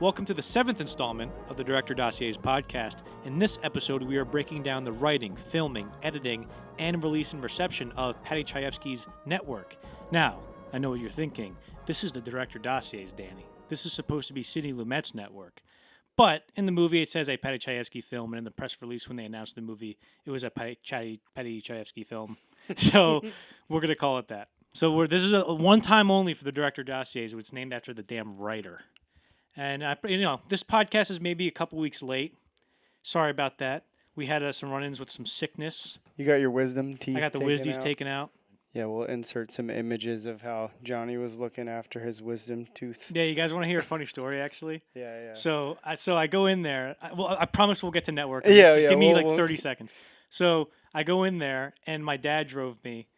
Welcome to the 7th installment of the Director Dossiers podcast. In this episode, we are breaking down the writing, filming, editing, and release and reception of Paddy Chayefsky's Network. Now, I know what you're thinking. This is the Director Dossiers, Danny. This is supposed to be Sidney Lumet's network. But in the movie, it says a Paddy Chayefsky film, and in the press release when they announced the movie, it was a Paddy Chayefsky film. So we're going to call it that. So this is a one-time only for the Director Dossiers. It's named after the damn writer. And, this podcast is maybe a couple weeks late. Sorry about that. We had some run-ins with some sickness. You got your wisdom teeth. I got the wisdies taken out. Yeah, we'll insert some images of how Johnny was looking after his wisdom tooth. Yeah, you guys want to hear a funny story, actually? Yeah. So I go in there. I promise we'll get to network. Just give me 30 seconds. So I go in there, and my dad drove me.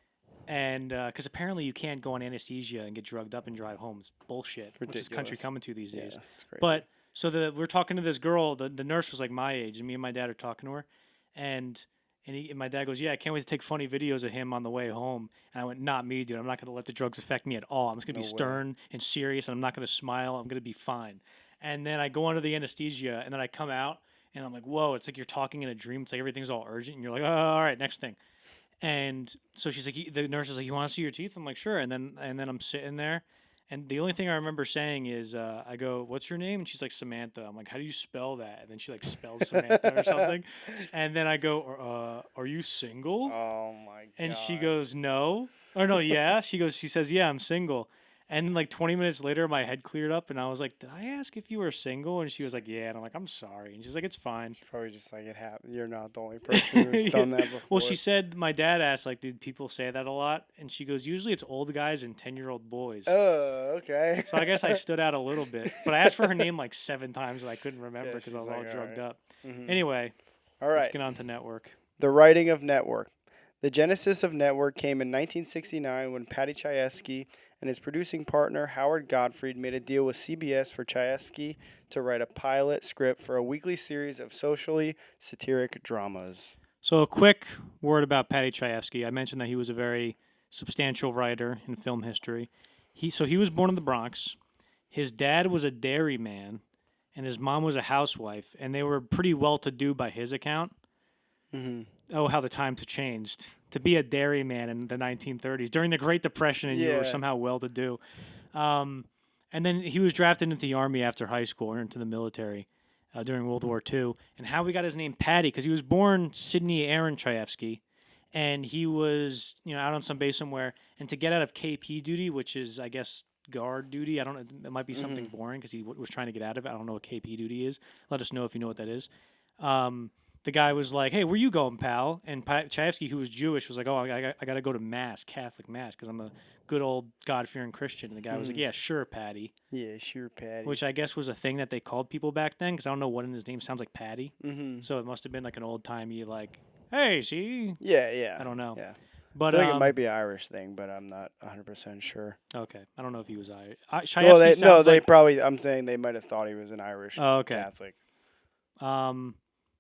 And because apparently you can't go on anesthesia and get drugged up and drive home. It's bullshit. Ridiculous. Which is country coming to these days. But so we're talking to this girl. The nurse was like my age, and me and my dad are talking to her. And my dad goes, "Yeah, I can't wait to take funny videos of him on the way home." And I went, "Not me, dude. I'm not going to let the drugs affect me at all. I'm just going to be stern and serious, and I'm not going to smile. I'm going to be fine." And then I go under the anesthesia, and then I come out, and I'm like, "Whoa!" It's like you're talking in a dream. It's like everything's all urgent, and you're like, "Oh, all right, next thing." And so she's like, the nurse is like, "You want to see your teeth?" I'm like, "Sure." And then I'm sitting there, and the only thing I remember saying is, I go, "What's your name?" And she's like, "Samantha." I'm like, "How do you spell that?" And then she like spells Samantha or something. And then I go, "Are you single?" Oh my god. And she goes, "No." Or no, yeah. She says, "Yeah, I'm single." And then like 20 minutes later, my head cleared up, and I was like, "Did I ask if you were single?" And she was like, "Yeah." And I'm like, "I'm sorry." And she's like, "It's fine." She's probably just like, it happened. You're not the only person who's done that before. Well, she said, my dad asked, like, "Did people say that a lot?" And she goes, "Usually it's old guys and 10-year-old boys." Oh, okay. So I guess I stood out a little bit. But I asked for her name like 7 times, and I couldn't remember because I was all drugged up. Mm-hmm. Anyway, let's get on to Network. The writing of Network. The genesis of Network came in 1969 when Paddy Chayefsky and his producing partner Howard Gottfried made a deal with CBS for Chayefsky to write a pilot script for a weekly series of socially satiric dramas. So a quick word about Paddy Chayefsky. I mentioned that he was a very substantial writer in film history. He was born in the Bronx. His dad was a dairyman, and his mom was a housewife, and they were pretty well-to-do by his account. Mm-hmm. Oh, how the times have changed. To be a dairyman in the 1930s, during the Great Depression, and you were somehow well-to-do. And then he was drafted into the Army after high school, or into the military during World War II. And how we got his name Paddy, because he was born Sidney Aaron Chayefsky, and he was out on some base somewhere. And to get out of KP duty, which is, I guess, guard duty, I don't know, it might be something boring because he was trying to get out of it. I don't know what KP duty is. Let us know if you know what that is. The guy was like, "Hey, where you going, pal?" And Chayefsky, who was Jewish, was like, "Oh, I got to go to Mass, Catholic Mass, because I'm a good old God-fearing Christian." And the guy was like, "Yeah, sure, Paddy." Yeah, sure, Paddy. Which I guess was a thing that they called people back then, because I don't know what in his name sounds like Paddy. Mm-hmm. So it must have been like an old-timey, like, "Hey, see?" Yeah. I don't know. Yeah. But I think it might be an Irish thing, but I'm not 100% sure. Okay. I don't know if he was Irish. I'm saying they might have thought he was an Irish Catholic.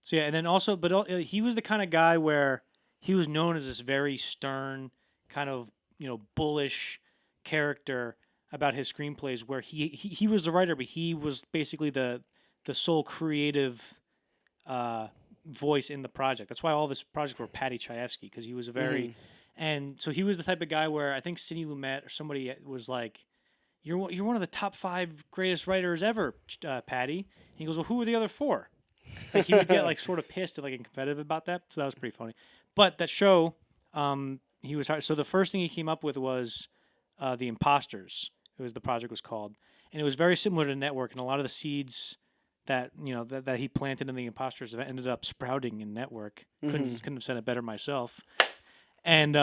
So yeah, and then also, but he was the kind of guy where he was known as this very stern, kind of bullish character about his screenplays. Where he was the writer, but he was basically the sole creative voice in the project. That's why all of his projects were Paddy Chayefsky, because he was a very, and so he was the type of guy where I think Sidney Lumet or somebody was like, "You're one of the top 5 greatest writers ever, Paddy." And he goes, "Well, who were the other 4?" Like he would get like sort of pissed and like competitive about that, so that was pretty funny. But that show, he was so the first thing he came up with was The Imposters. It was the project was called, and it was very similar to Network, and a lot of the seeds that that he planted in The Imposters have ended up sprouting in Network. Couldn't have said it better myself. And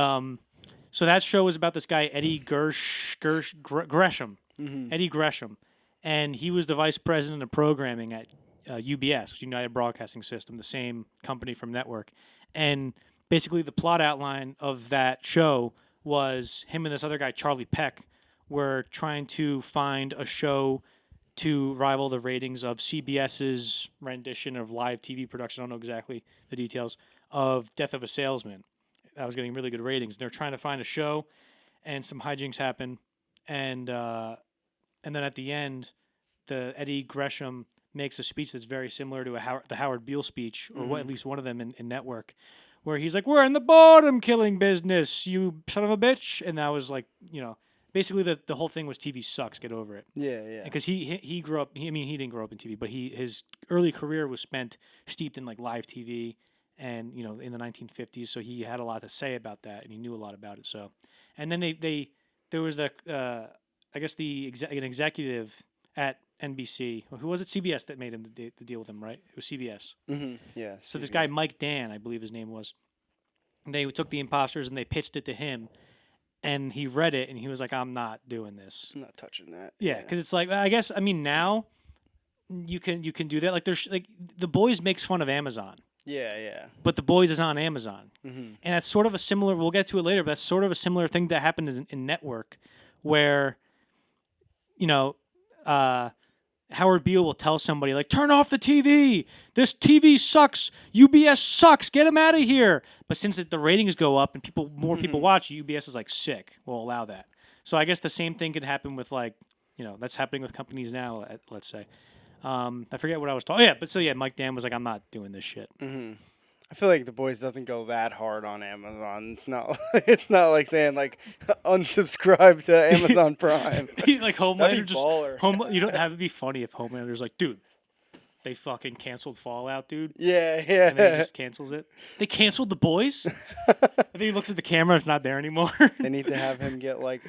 so that show was about this guy Eddie Gresham, Eddie Gresham, and he was the vice president of programming at UBS, United Broadcasting System, the same company from Network. And basically the plot outline of that show was him and this other guy, Charlie Peck, were trying to find a show to rival the ratings of CBS's rendition of live TV production. I don't know exactly the details of Death of a Salesman. That was getting really good ratings. They're trying to find a show, and some hijinks happen. And then at the end, the Eddie Gresham makes a speech that's very similar to the Howard Beale speech, or at least one of them in Network, where he's like, "We're in the boredom killing business, you son of a bitch," and that was like, basically the whole thing was TV sucks, get over it. Yeah, yeah. Because he grew up. He didn't grow up in TV, but his early career was spent steeped in like live TV, and in the 1950s. So he had a lot to say about that, and he knew a lot about it. So, and then there was I guess an executive at NBC. Who was it? CBS that made him the deal with him, right? It was CBS. Mm-hmm. Yeah. So CBS. this guy Mike Dan, I believe his name was. They took the Imposters and they pitched it to him, and he read it and he was like, "I'm not doing this. I'm not touching that." Yeah, because it's like, I guess, now you can do that. Like there's like The Boys makes fun of Amazon, Yeah, yeah. but The Boys is on Amazon, Mm-hmm. and that's sort of a similar. We'll get to it later, but that's sort of a similar thing that happened in Network, where Howard Beale will tell somebody like, "Turn off the TV. This TV sucks. UBS sucks. Get him out of here." But since the ratings go up and more people watch, UBS is like, sick. We'll allow that. So I guess the same thing could happen with that's happening with companies now. Let's say, I forget what I was talking. Mike Dan was like, "I'm not doing this shit." Mm-hmm. I feel like The Boys doesn't go that hard on Amazon. It's not like saying like unsubscribe to Amazon Prime. Like Homelander That'd be baller. You don't have to be funny if Homelander's like, "Dude, they fucking canceled Fallout, dude." Yeah, yeah. And then he just cancels it. They canceled The Boys? And then he looks at the camera, it's not there anymore. They need to have him get like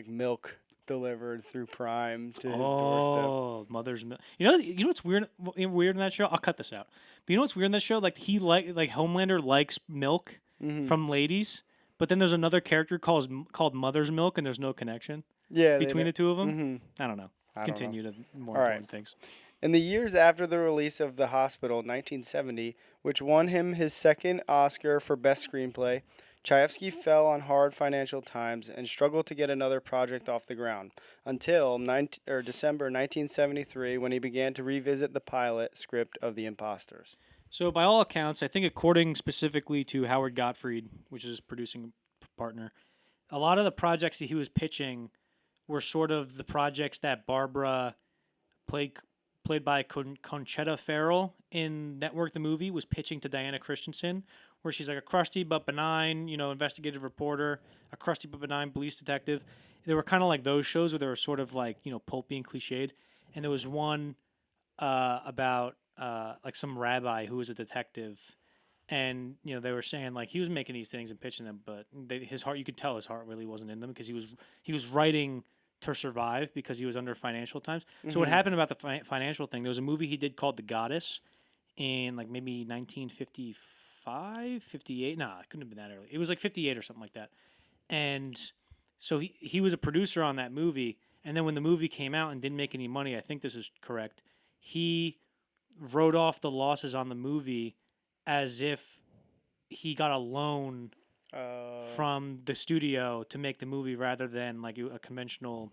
milk delivered through Prime to his doorstep. Oh, mother's milk. You know what's weird in that show? I'll cut this out. But you know what's weird in that show? Like Homelander likes milk from ladies, but then there's another character called Mother's Milk, and there's no connection between the two of them. Mm-hmm. I don't know. Continue to more All important right. things. In the years after the release of The Hospital, 1970, which won him his second Oscar for Best Screenplay, Chayefsky fell on hard financial times and struggled to get another project off the ground until December 1973, when he began to revisit the pilot script of The Imposters. So by all accounts, I think according specifically to Howard Gottfried, which is his producing partner, a lot of the projects that he was pitching were sort of the projects that Barbara, played by Conchetta Ferrell in Network the movie, was pitching to Diana Christensen, where she's like a crusty but benign, investigative reporter, a crusty but benign police detective. They were kind of like those shows where they were sort of like, pulpy and cliched. And there was one about like some rabbi who was a detective, and they were saying like he was making these things and pitching them, but his heart, you could tell his heart really wasn't in them, because he was writing to survive because he was under financial times. So what happened about the financial thing? There was a movie he did called The Goddess in like maybe 1955, 58. Nah, it couldn't have been that early. It was like 58 or something like that. And so he was a producer on that movie. And then when the movie came out and didn't make any money, I think this is correct, he wrote off the losses on the movie as if he got a loan from the studio to make the movie, rather than like a conventional,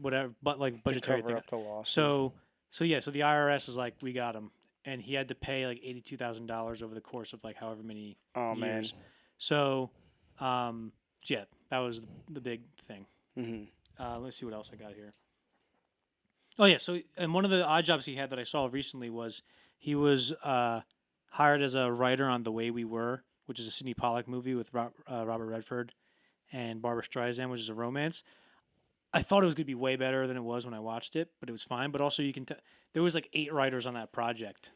whatever, but like budgetary thing. So the IRS was like, "We got him," and he had to pay like $82,000 over the course of like however many years. Man. So, that was the big thing. Let's see what else I got here. Oh yeah, so and one of the odd jobs he had that I saw recently was he was hired as a writer on The Way We Were, which is a Sidney Pollack movie with Robert Redford and Barbara Streisand, which is a romance. I thought it was going to be way better than it was when I watched it, but it was fine. But also, you can there was like 8 writers on that project.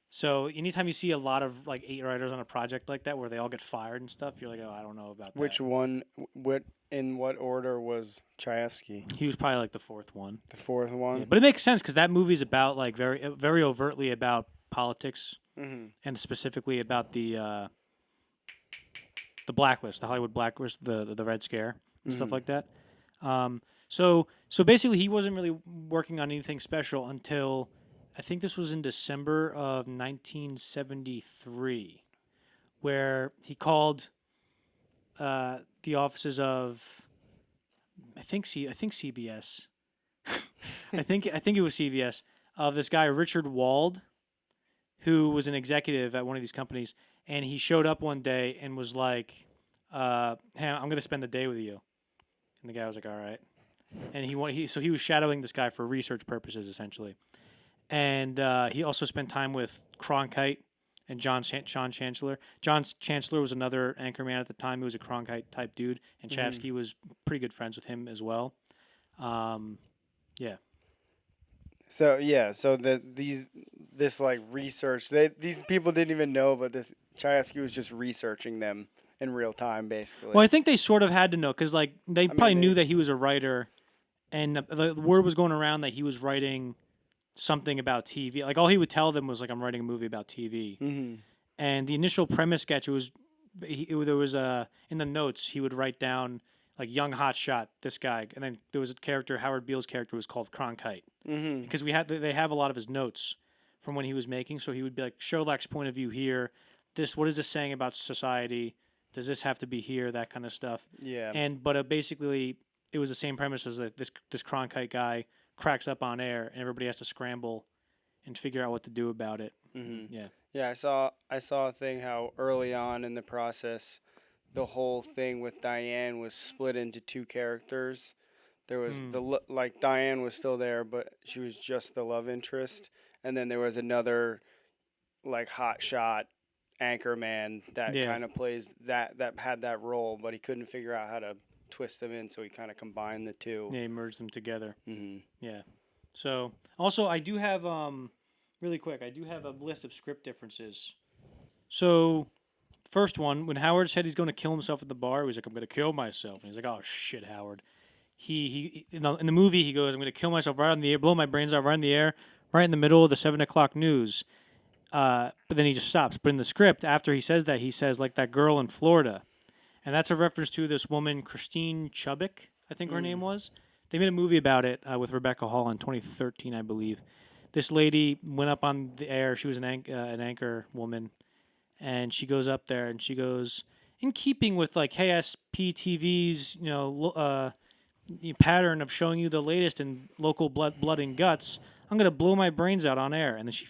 So anytime you see a lot of like 8 writers on a project like that where they all get fired and stuff, you're like, "Oh, I don't know about that." Which one? In what order was Chayefsky? He was probably like the 4th one. The 4th one. Yeah, but it makes sense because that movie's about like very overtly about politics, and specifically about the blacklist, the Hollywood blacklist, the Red Scare and stuff like that. So basically, he wasn't really working on anything special until I think this was in December of 1973, where he called the offices of I think CBS. I think it was CBS, of this guy Richard Wald, who was an executive at one of these companies, and he showed up one day and was like, "Hey, I'm going to spend the day with you." And the guy was like, "All right." and so he was shadowing this guy for research purposes essentially, and he also spent time with Cronkite and Sean Chancellor. John Chancellor was another anchorman at the time. He was a Cronkite type dude, and Chayefsky was pretty good friends with him as well. Yeah. So this like research, these people didn't even know, but this Chayefsky was just researching them in real time, basically. Well, I think they sort of had to know because like they probably knew they- that he was a writer, and the word was going around that he was writing something about TV. Like all he would tell them was like, "I'm writing a movie about TV." Mhm. And the initial premise sketch there was in the notes he would write down like young hot shot this guy, and then there was a character, Howard Beale's character was called Cronkite because they have a lot of his notes from when he was making, so he would be like Sherlock's point of view here. What is this saying about society? Does this have to be here? That kind of stuff. Yeah. But basically it was the same premise as that this Cronkite guy cracks up on air and everybody has to scramble and figure out what to do about it. Yeah. Yeah, I saw a thing how early on in the process, the whole thing with Diane was split into two characters. There was like Diane was still there, but she was just the love interest, and then there was another like hot shot anchor man that kind of plays that had that role, but he couldn't figure out how to twist them in, so he kind of combined the two. Yeah, he merged them together. Mm-hmm. Yeah. So also I do have really quick, I do have a list of script differences. So first one, when Howard said he's going to kill himself at the bar, he was like, "I'm going to kill myself," and he's like, "Oh shit, Howard." He in the movie he goes, "I'm going to kill myself right in the air, blow my brains out right in the air, right in the middle of the 7 o'clock news." But then he just stops. But in the script, after he says that, he says like that girl in Florida, and that's a reference to this woman, Christine Chubbuck, I think her name was. They made a movie about it with Rebecca Hall in 2013, I believe. This lady went up on the air. She was an anchor woman, and she goes up there and she goes, in keeping with like KSPTV's pattern of showing you the latest in local blood and guts, I'm gonna blow my brains out on air, and then she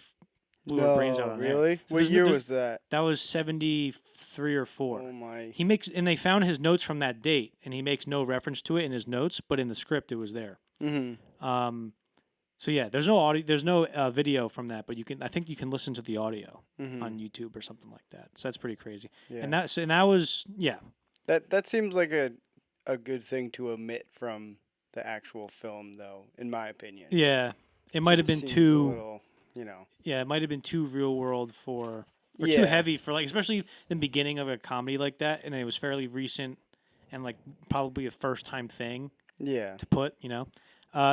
blew her brains out on air. Really? So What year was that? That was 73 or 4. Oh my! And they found his notes from that date, and he makes no reference to it in his notes, but in the script it was there. So yeah, there's no audio, there's no video from that, but I think you can listen to the audio on YouTube or something like that. So that's pretty crazy. Yeah. And that was That seems like a good thing to omit from the actual film, though, in my opinion. Yeah, it might have been Seems too. a little, Yeah, it might have been too real world or too heavy for like, especially the beginning of a comedy like that, and it was fairly recent and like probably a first time thing. Yeah. To put,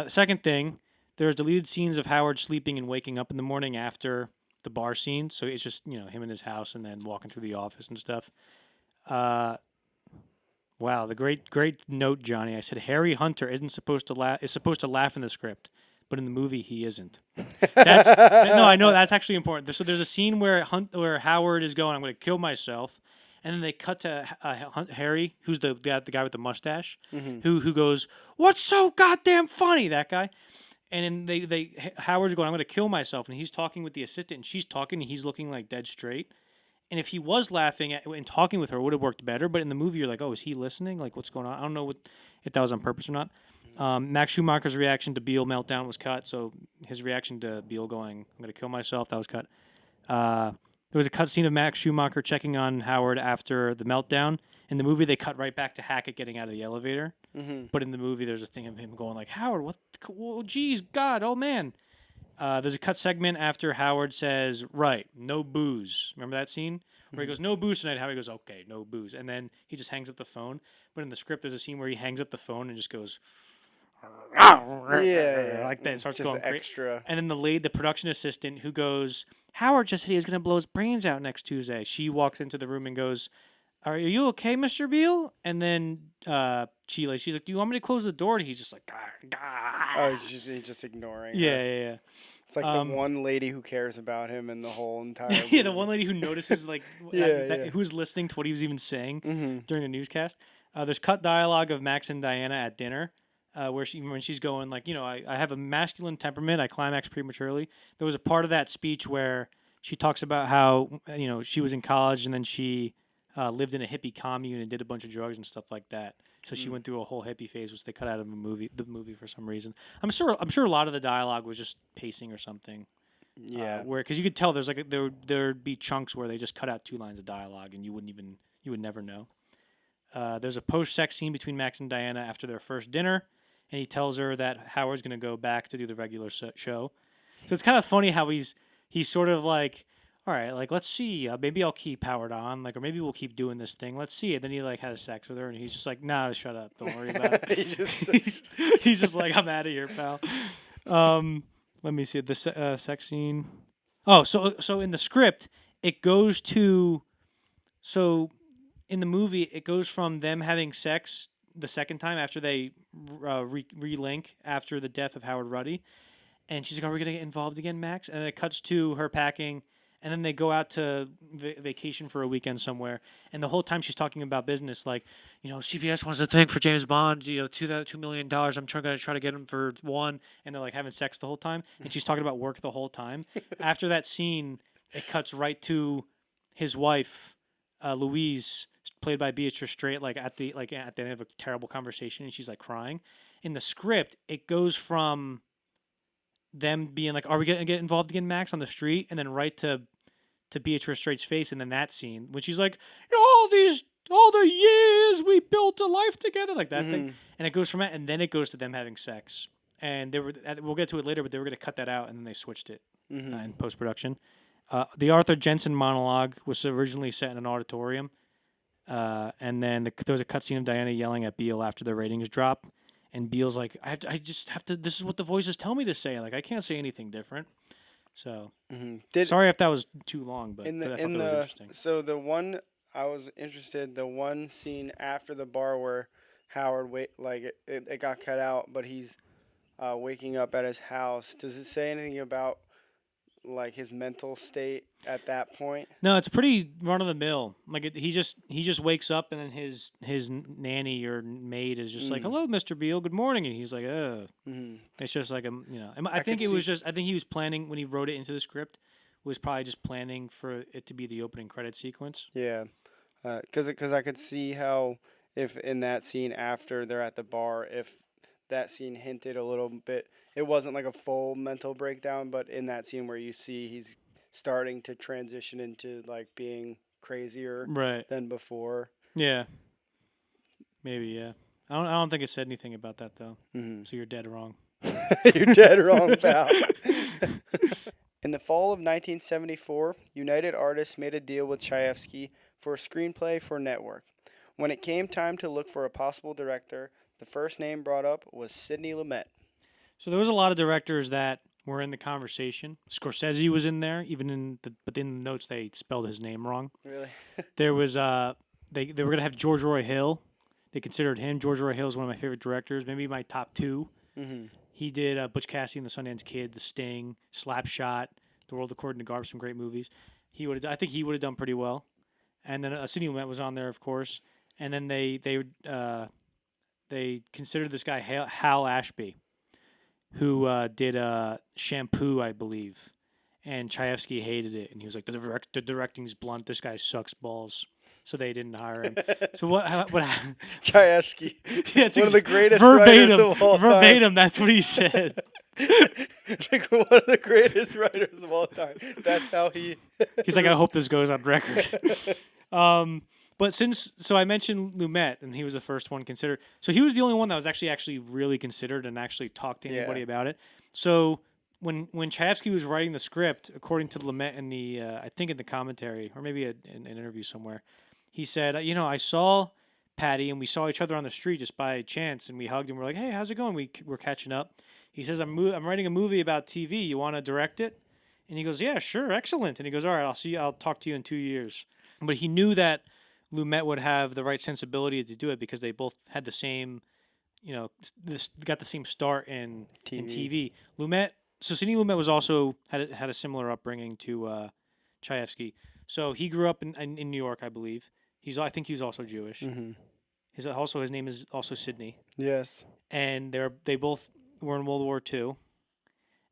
second thing, there's deleted scenes of Howard sleeping and waking up in the morning after the bar scene. So it's just, him in his house and then walking through the office and stuff. Wow, the great note, Johnny. I said Harry Hunter is supposed to laugh in the script, but in the movie he isn't. No, I know that's actually important. So there's a scene where Howard is going, "I'm going to kill myself," and then they cut to Harry, who's the guy with the mustache, who goes, "What's so goddamn funny?" That guy. And then Howard's going, "I'm going to kill myself," and he's talking with the assistant, and she's talking, and he's looking like dead straight. And if he was laughing and talking with her, it would have worked better. But in the movie, you're like, "Oh, is he listening? Like, what's going on?" I don't know if that was on purpose or not. Max Schumacher's reaction to Beale meltdown was cut, so his reaction to Beale going, "I'm going to kill myself," that was cut. There was a cut scene of Max Schumacher checking on Howard after the meltdown. In the movie, they cut right back to Hackett getting out of the elevator. But in the movie, there's a thing of him going like, "Howard, what? Oh, geez, God, oh man." There's a cut segment after Howard says, "Right, no booze." Remember that scene where he goes, "No booze tonight." Howard goes, "Okay, no booze," and then he just hangs up the phone. But in the script, there's a scene where he hangs up the phone and just goes, Yeah, like that. Starts just going extra. And then the production assistant who goes, "Howard just said he was going to blow his brains out next Tuesday." She walks into the room and goes, "Are you okay, Mr. Beale?" And then she's like, "Do you want me to close the door?" And he's just like, "Gah." Oh, he's just ignoring. Yeah, her. yeah. It's like the one lady who cares about him in the whole entire. Yeah, the one lady who notices like Yeah. who's listening to what he was even saying during the newscast. There's cut dialogue of Max and Diana at dinner. Where when she's going like, I have a masculine temperament, I climax prematurely. There was a part of that speech where she talks about how she was in college and then she lived in a hippie commune and did a bunch of drugs and stuff like that. So she went through a whole hippie phase, which they cut out of the movie for some reason. I'm sure a lot of the dialogue was just pacing or something. Yeah. Because you could tell there'd be chunks where they just cut out 2 lines of dialogue and you would never know. There's a post-sex scene between Max and Diana after their first dinner, and he tells her that Howard's going to go back to do the regular show. So it's kind of funny how he's sort of like, all right, like, let's see, maybe I'll keep Howard on, like, or maybe we'll keep doing this thing. Let's see. And then he like has sex with her, and he's just like, nah, shut up, don't worry about it. He's just like, I'm out of here, pal. Let me see the sex scene. Oh, so in the script, it goes to, so in the movie, it goes from them having sex the second time after they relink after the death of Howard Ruddy, and she's like, "Are we gonna get involved again, Max?" And it cuts to her packing, and then they go out to vacation for a weekend somewhere. And the whole time she's talking about business, like, CBS wants a thing for James Bond, $2 million. I'm gonna try to get him for $1, and they're like having sex the whole time, and she's talking about work the whole time. After that scene, it cuts right to his wife, Louise, played by Beatrice Straight, like at the end of a terrible conversation, and she's like crying. In the script, it goes from them being like, "Are we gonna get involved again, Max?" on the street, and then right to Beatrice Straight's face, and then that scene when she's like, all the years we built a life together, like that thing, and it goes from that, and then it goes to them having sex, and we'll get to it later, but they were gonna cut that out, and then they switched it in post production. The Arthur Jensen monologue was originally set in an auditorium, and then there was a cutscene of Diana yelling at Beale after the ratings drop, and Beale's like, I just have to. This is what the voices tell me to say. Like, I can't say anything different. So sorry if that was too long, but I thought that was interesting. So the one I was interested, the one scene after the bar where Howard it got cut out, but he's waking up at his house. Does it say anything about like his mental state at that point? No, it's pretty run of the mill. Like he just wakes up, and then his nanny or maid is just like, "Hello, Mr. Beale, good morning," and he's like, "Ugh." It's just like I think he was planning when he wrote it into the script, was probably just planning for it to be the opening credit sequence. Yeah, because I could see how if in that scene after they're at the bar, if that scene hinted a little bit. It wasn't like a full mental breakdown, but in that scene where you see he's starting to transition into like being crazier than before. Yeah. Maybe, yeah. I don't think it said anything about that though. So you're dead wrong. You're dead wrong, pal. In the fall of 1974, United Artists made a deal with Chayefsky for a screenplay for network. When it came time to look for a possible director, the first name brought up was Sidney Lumet. So there was a lot of directors that were in the conversation. Scorsese was in there, but in the notes they spelled his name wrong. Really? There was they were gonna have George Roy Hill. They considered him. George Roy Hill is one of my favorite directors, maybe my top 2. He did Butch Cassidy and the Sundance Kid, The Sting, Slapshot, The World According to Garp, some great movies. I think he would have done pretty well. And then Sidney Lumet was on there, of course. And then they considered this guy Hal Ashby, who did Shampoo, I believe, and Chayefsky hated it, and he was like, the directing's blunt. This guy sucks balls. So they didn't hire him. So what Chayefsky, yeah, one of the greatest writers of all time. Verbatim, that's what he said. Like one of the greatest writers of all time. That's how he. He's like, I hope this goes on record. But so I mentioned Lumet, and he was the first one considered. So he was the only one that was actually really considered and actually talked to anybody about it. So when Chayefsky was writing the script, according to Lumet in the I think in the commentary or maybe in an interview somewhere, he said, I saw Paddy and we saw each other on the street just by chance, and we hugged and we're like, hey, how's it going? We're catching up. He says, I'm writing a movie about TV. You want to direct it? And he goes, yeah, sure, excellent. And he goes, all right, I'll talk to you in 2 years. But he knew that Lumet would have the right sensibility to do it because they both had the same, got the same start in TV. Sidney Lumet was also had a similar upbringing to Chayefsky. So he grew up in New York, I believe. I think he's also Jewish. His name is also Sidney. Yes. And they both were in World War II.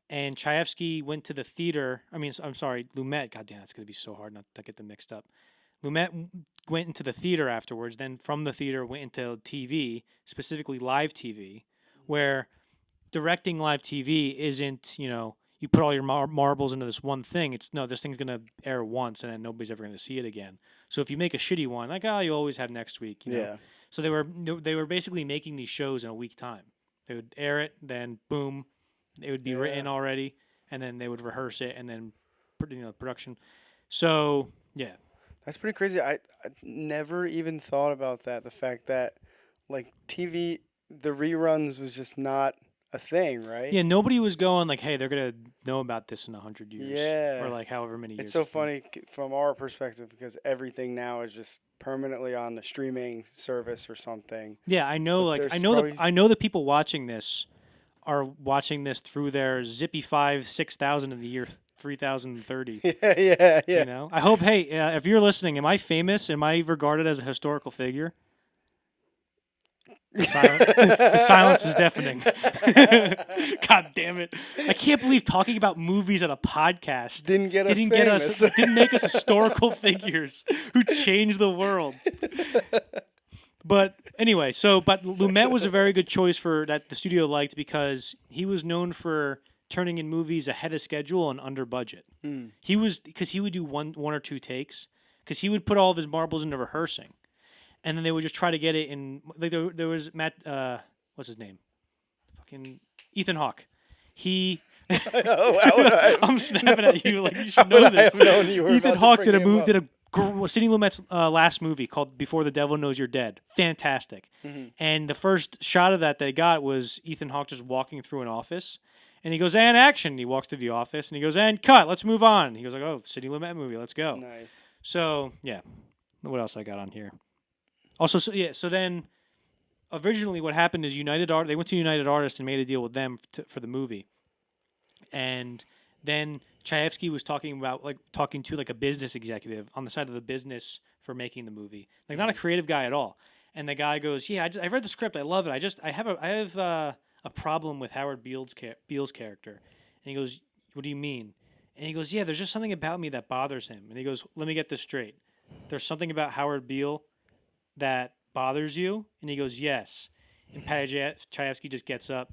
And Chayefsky went to the theater. I'm sorry, Lumet. God damn, it's gonna be so hard not to get them mixed up. Lumet went into the theater afterwards. Then from the theater went into TV, specifically live TV, where directing live TV isn't, you put all your marbles into this one thing. It's no, this thing's gonna air once and then nobody's ever gonna see it again. So if you make a shitty one, like you always have next week, you know. Yeah. So they were basically making these shows in a week time. They would air it, then boom, it would be written already, and then they would rehearse it, and then production. So yeah, That's pretty crazy. I never even thought about that. The fact that like TV, the reruns was just not a thing, right? yeah. Nobody was going like, hey, they're gonna know about this in 100 years, Yeah. or like however many years. It's so funny from our perspective because everything now is just permanently on the streaming service or something. Yeah, I know. But Like there's I know the people watching this are watching this through their Zippy 6000 in the year 3030. Yeah. You know, I hope. Hey, if you're listening, am I famous? Am I regarded as a historical figure? The silence is deafening. God damn it! I can't believe talking about movies on a podcast didn't make us historical figures who changed the world. But anyway, but Lumet was a very good choice for that the studio liked because he was known for turning in movies ahead of schedule and under budget. He would do one or two takes because he would put all of his marbles into rehearsing. And then they would just try to get it in. Like there was Matt, what's his name? Fucking Ethan Hawke. I'm snapping at you like you should know this. Ethan Hawke did Sidney Lumet's last movie called Before the Devil Knows You're Dead. Fantastic. Mm-hmm. And the first shot of that they got was Ethan Hawke just walking through an office. And he goes, and action. And he walks through the office and he goes, and cut. Let's move on. And he goes like, oh, Sidney Lumet movie. Let's go. Nice. So yeah, what else I got on here? Also, so then originally what happened is they went to United Artists and made a deal with them for the movie. And then Chayefsky was talking to like a business executive on the side of the business for making the movie. Like not a creative guy at all. And the guy goes, "Yeah, I read the script. I love it. I have a problem with Howard Beale's character." And he goes, "What do you mean?" And he goes, "Yeah, there's just something about me that bothers him." And he goes, "Let me get this straight. There's something about Howard Beale that bothers you?" And he goes, "Yes." And Paddy Chayefsky just gets up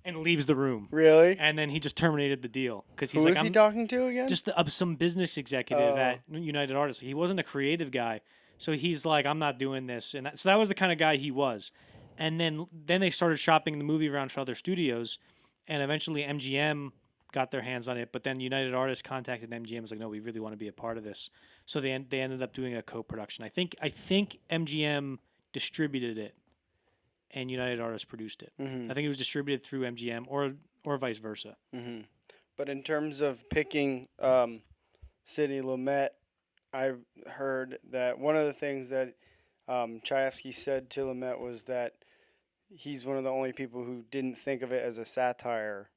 and leaves the room. Really? And then he just terminated the deal because he's Who like, was he talking to again? just some business executive at United Artists. He wasn't a creative guy, so he's like, "I'm not doing this." And so that was the kind of guy he was. And then they started shopping the movie around for other studios, and eventually MGM got their hands on it. But then United Artists contacted MGM, was like, "No, we really want to be a part of this." So they ended up doing a co-production. I think MGM distributed it, and United Artists produced it. Mm-hmm. I think it was distributed through MGM or vice versa. Mm-hmm. But in terms of picking Sidney Lumet, I've heard that one of the things that Chayefsky said to Lumet was that he's one of the only people who didn't think of it as a satire,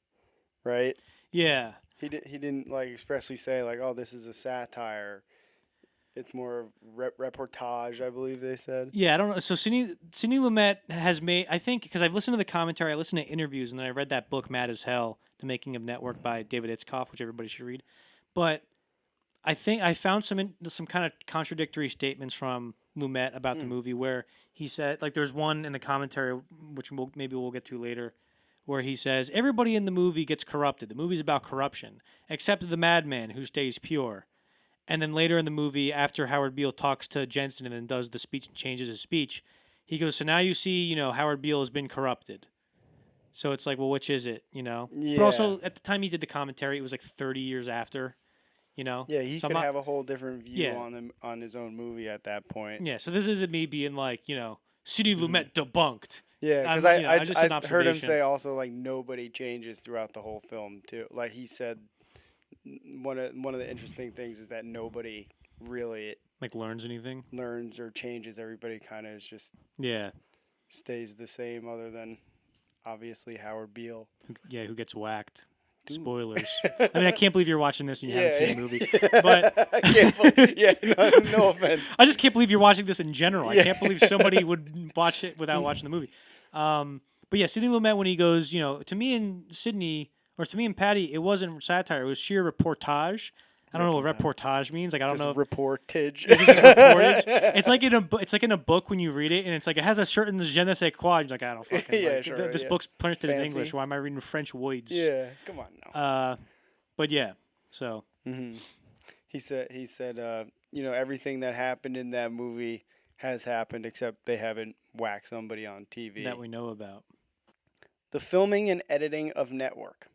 right? Yeah. He didn't like expressly say like, "Oh, this is a satire." It's more of reportage, I believe they said. Yeah, I don't know. So Sidney Lumet has made, I think, because I've listened to the commentary, I listened to interviews, and then I read that book, Mad as Hell, The Making of Network by David Itzkoff, which everybody should read. But I think I found some kind of contradictory statements from Lumet about the movie where he said, like there's one in the commentary, which maybe we'll get to later, where he says, everybody in the movie gets corrupted. The movie's about corruption, except the madman who stays pure. And then later in the movie, after Howard Beale talks to Jensen and then does the speech and changes his speech, he goes, "So now you see, Howard Beale has been corrupted." So it's like, well, which is it, Yeah. But also, at the time he did the commentary, it was like 30 years after, Yeah, he could have a whole different view on his own movie at that point. Yeah, so this isn't me being like, Sidney Lumet debunked. Yeah, because I heard him say also like nobody changes throughout the whole film too. Like he said, one of the interesting things is that nobody really like learns anything, learns or changes. Everybody kind of is just stays the same, other than obviously Howard Beale. Who gets whacked. Spoilers. I mean, I can't believe you're watching this and you haven't seen the movie. But I can't believe, no offense. I just can't believe you're watching this in general. I can't believe somebody would watch it without watching the movie. But yeah, Sidney Lumet, when he goes, to me and Sidney, or to me and Paddy, it wasn't satire. It was sheer reportage I don't know what reportage means. Like I don't Just know. reportage. Is it just reportage? It's like in a book when you read it, and it's like it has a certain je ne sais quoi. You're like, I don't fucking. Yeah, like, sure, this yeah. book's printed in Fancy. English. Why am I reading French words? Yeah, come on now. But yeah. So He said, everything that happened in that movie has happened, except they haven't whacked somebody on TV. that we know about. The filming and editing of Network.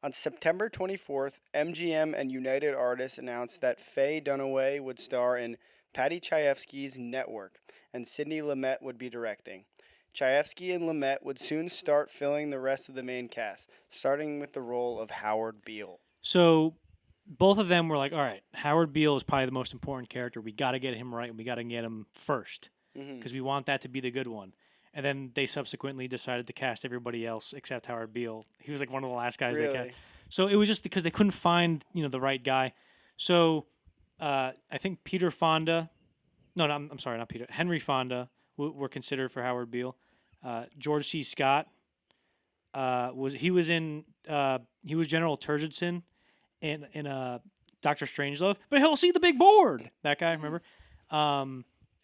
On September 24th, MGM and United Artists announced that Faye Dunaway would star in Paddy Chayefsky's Network, and Sidney Lumet would be directing. Chayefsky and Lumet would soon start filling the rest of the main cast, starting with the role of Howard Beale. So both of them were like, all right, Howard Beale is probably the most important character. We got to get him right, and we got to get him first because we want that to be the good one. And then they subsequently decided to cast everybody else except Howard Beale. He was like one of the last guys they cast. So it was just because they couldn't find the right guy. So I think Peter Fonda, I'm sorry, not Peter, Henry Fonda were considered for Howard Beale. George C. Scott was General Turgidson in Doctor Strangelove, but he'll see the big board. That guy, remember?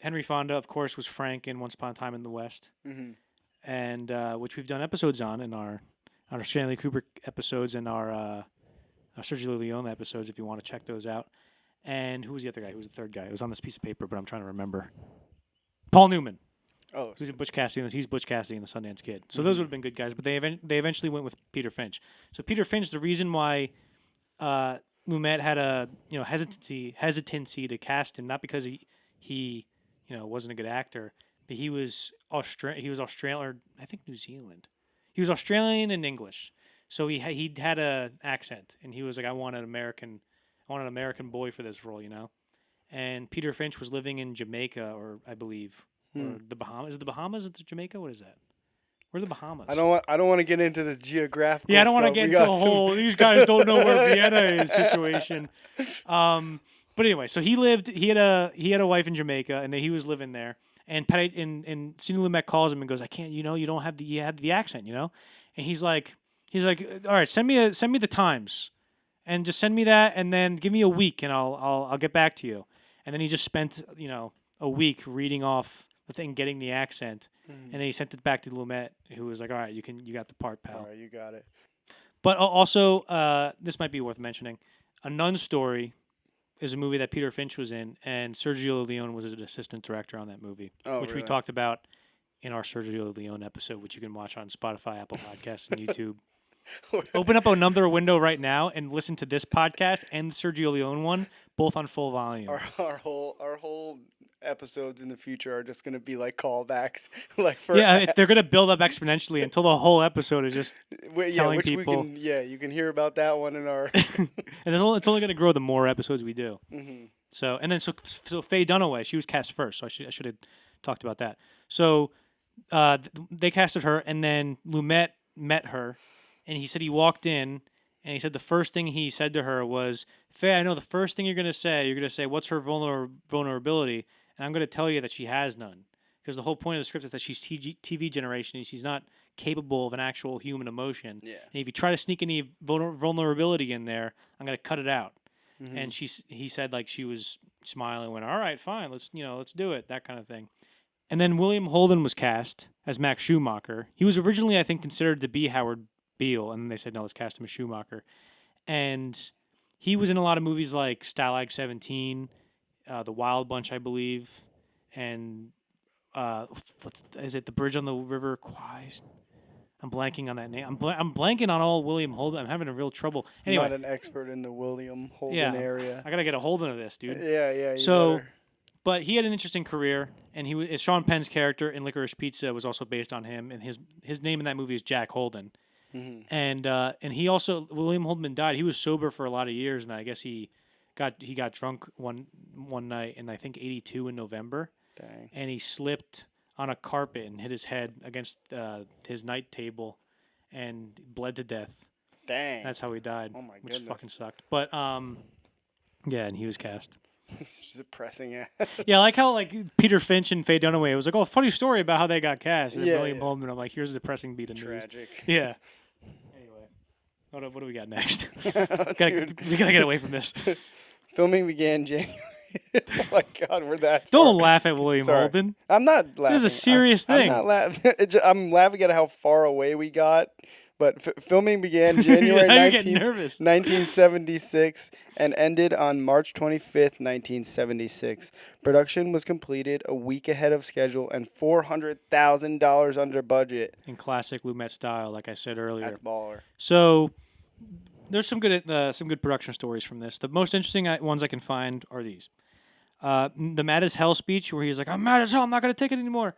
Henry Fonda, of course, was Frank in Once Upon a Time in the West, and which we've done episodes on in our Stanley Kubrick episodes and our Sergio Leone episodes, if you want to check those out. And who was the other guy? Who was the third guy? It was on this piece of paper, but I'm trying to remember. Paul Newman. Oh, Who's in Butch Cassidy? He's Butch Cassidy in The Sundance Kid. So those would have been good guys, but they eventually went with Peter Finch. So Peter Finch, the reason why Lumet had a hesitancy to cast him, not because he wasn't a good actor, but he was Australian, or I think New Zealand. He was Australian and English, so he had a accent, and he was like, I want an American boy for this role, And Peter Finch was living in Jamaica, or I believe, or the Bahamas. Is it the Bahamas? Is it Jamaica? What is that? Where's the Bahamas? I don't want to get into this geographical. Yeah, I don't want to stuff. get into a whole these guys don't know where Vienna is situation. But anyway, so he had a wife in Jamaica, and he was living there. And Paddy and Sidney Lumet calls him and goes, I can't, you don't have you have the accent, And he's like, all right, send me the times, and just send me that, and then give me a week, and I'll get back to you. And then he just spent a week reading off the thing, getting the accent, and then he sent it back to Lumet, who was like, all right, you got the part, pal. All right, you got it. But also, this might be worth mentioning. A Nun Story is a movie that Peter Finch was in, and Sergio Leone was an assistant director on that movie, which we talked about in our Sergio Leone episode, which you can watch on Spotify, Apple Podcasts, and YouTube. Open up another window right now and listen to this podcast and the Sergio Leone one, both on full volume. Our whole episodes in the future are just going to be like callbacks, they're going to build up exponentially until the whole episode is just telling people. You can hear about that one in our. And it's only going to grow the more episodes we do. So Faye Dunaway, she was cast first, so I should have talked about that. So they casted her, and then Lumet met her, and he said he walked in, and he said the first thing he said to her was, Faye, I know the first thing you're going to say, what's her vulnerability? And I'm going to tell you that she has none. Because the whole point of the script is that she's TV generation, and she's not capable of an actual human emotion. Yeah. And if you try to sneak any vulnerability in there, I'm going to cut it out. And he said, like, she was smiling, went, all right, fine, let's do it, that kind of thing. And then William Holden was cast as Max Schumacher. He was originally, I think, considered to be Howard Beale, and then they said, no, let's cast him as Schumacher. And he was in a lot of movies like Stalag 17, The Wild Bunch, I believe, and is it The Bridge on the River Kwai? I'm blanking on that name. I'm blanking on all William Holden. I'm having a real trouble. Anyway, not an expert in the William Holden area. I gotta get a Holden of this, dude. Yeah. So, but he had an interesting career, and Sean Penn's character in Licorice Pizza was also based on him, and his name in that movie is Jack Holden. And he also, William Holden died. He was sober for a lot of years, and I guess he got drunk one night in I think 1982 in November. Dang. And he slipped on a carpet and hit his head against his night table and bled to death. Dang. That's how he died. Oh my goodness. Which fucking sucked. But yeah, and he was cast. It's depressing, yeah. Yeah, I like how Peter Finch and Faye Dunaway, it was like, oh, funny story about how they got cast. And then William Holden, I'm like, here's a depressing beat of news. Tragic. Yeah. Anyway, what do we got next? We gotta get away from this. Filming began January. Oh my God, we're that Don't far. laugh at William Sorry. Holden. I'm not laughing. This is a serious I'm thing. not laughing. I'm laughing at how far away we got. But filming began January Now you're getting 19th, nervous. 1976 and ended on March 25th, 1976. Production was completed a week ahead of schedule and $400,000 under budget. In classic Lumet style, like I said earlier. That's baller. So there's some good production stories from this. The most interesting ones I can find are these. The mad as hell speech where he's like, "I'm mad as hell. I'm not going to take it anymore."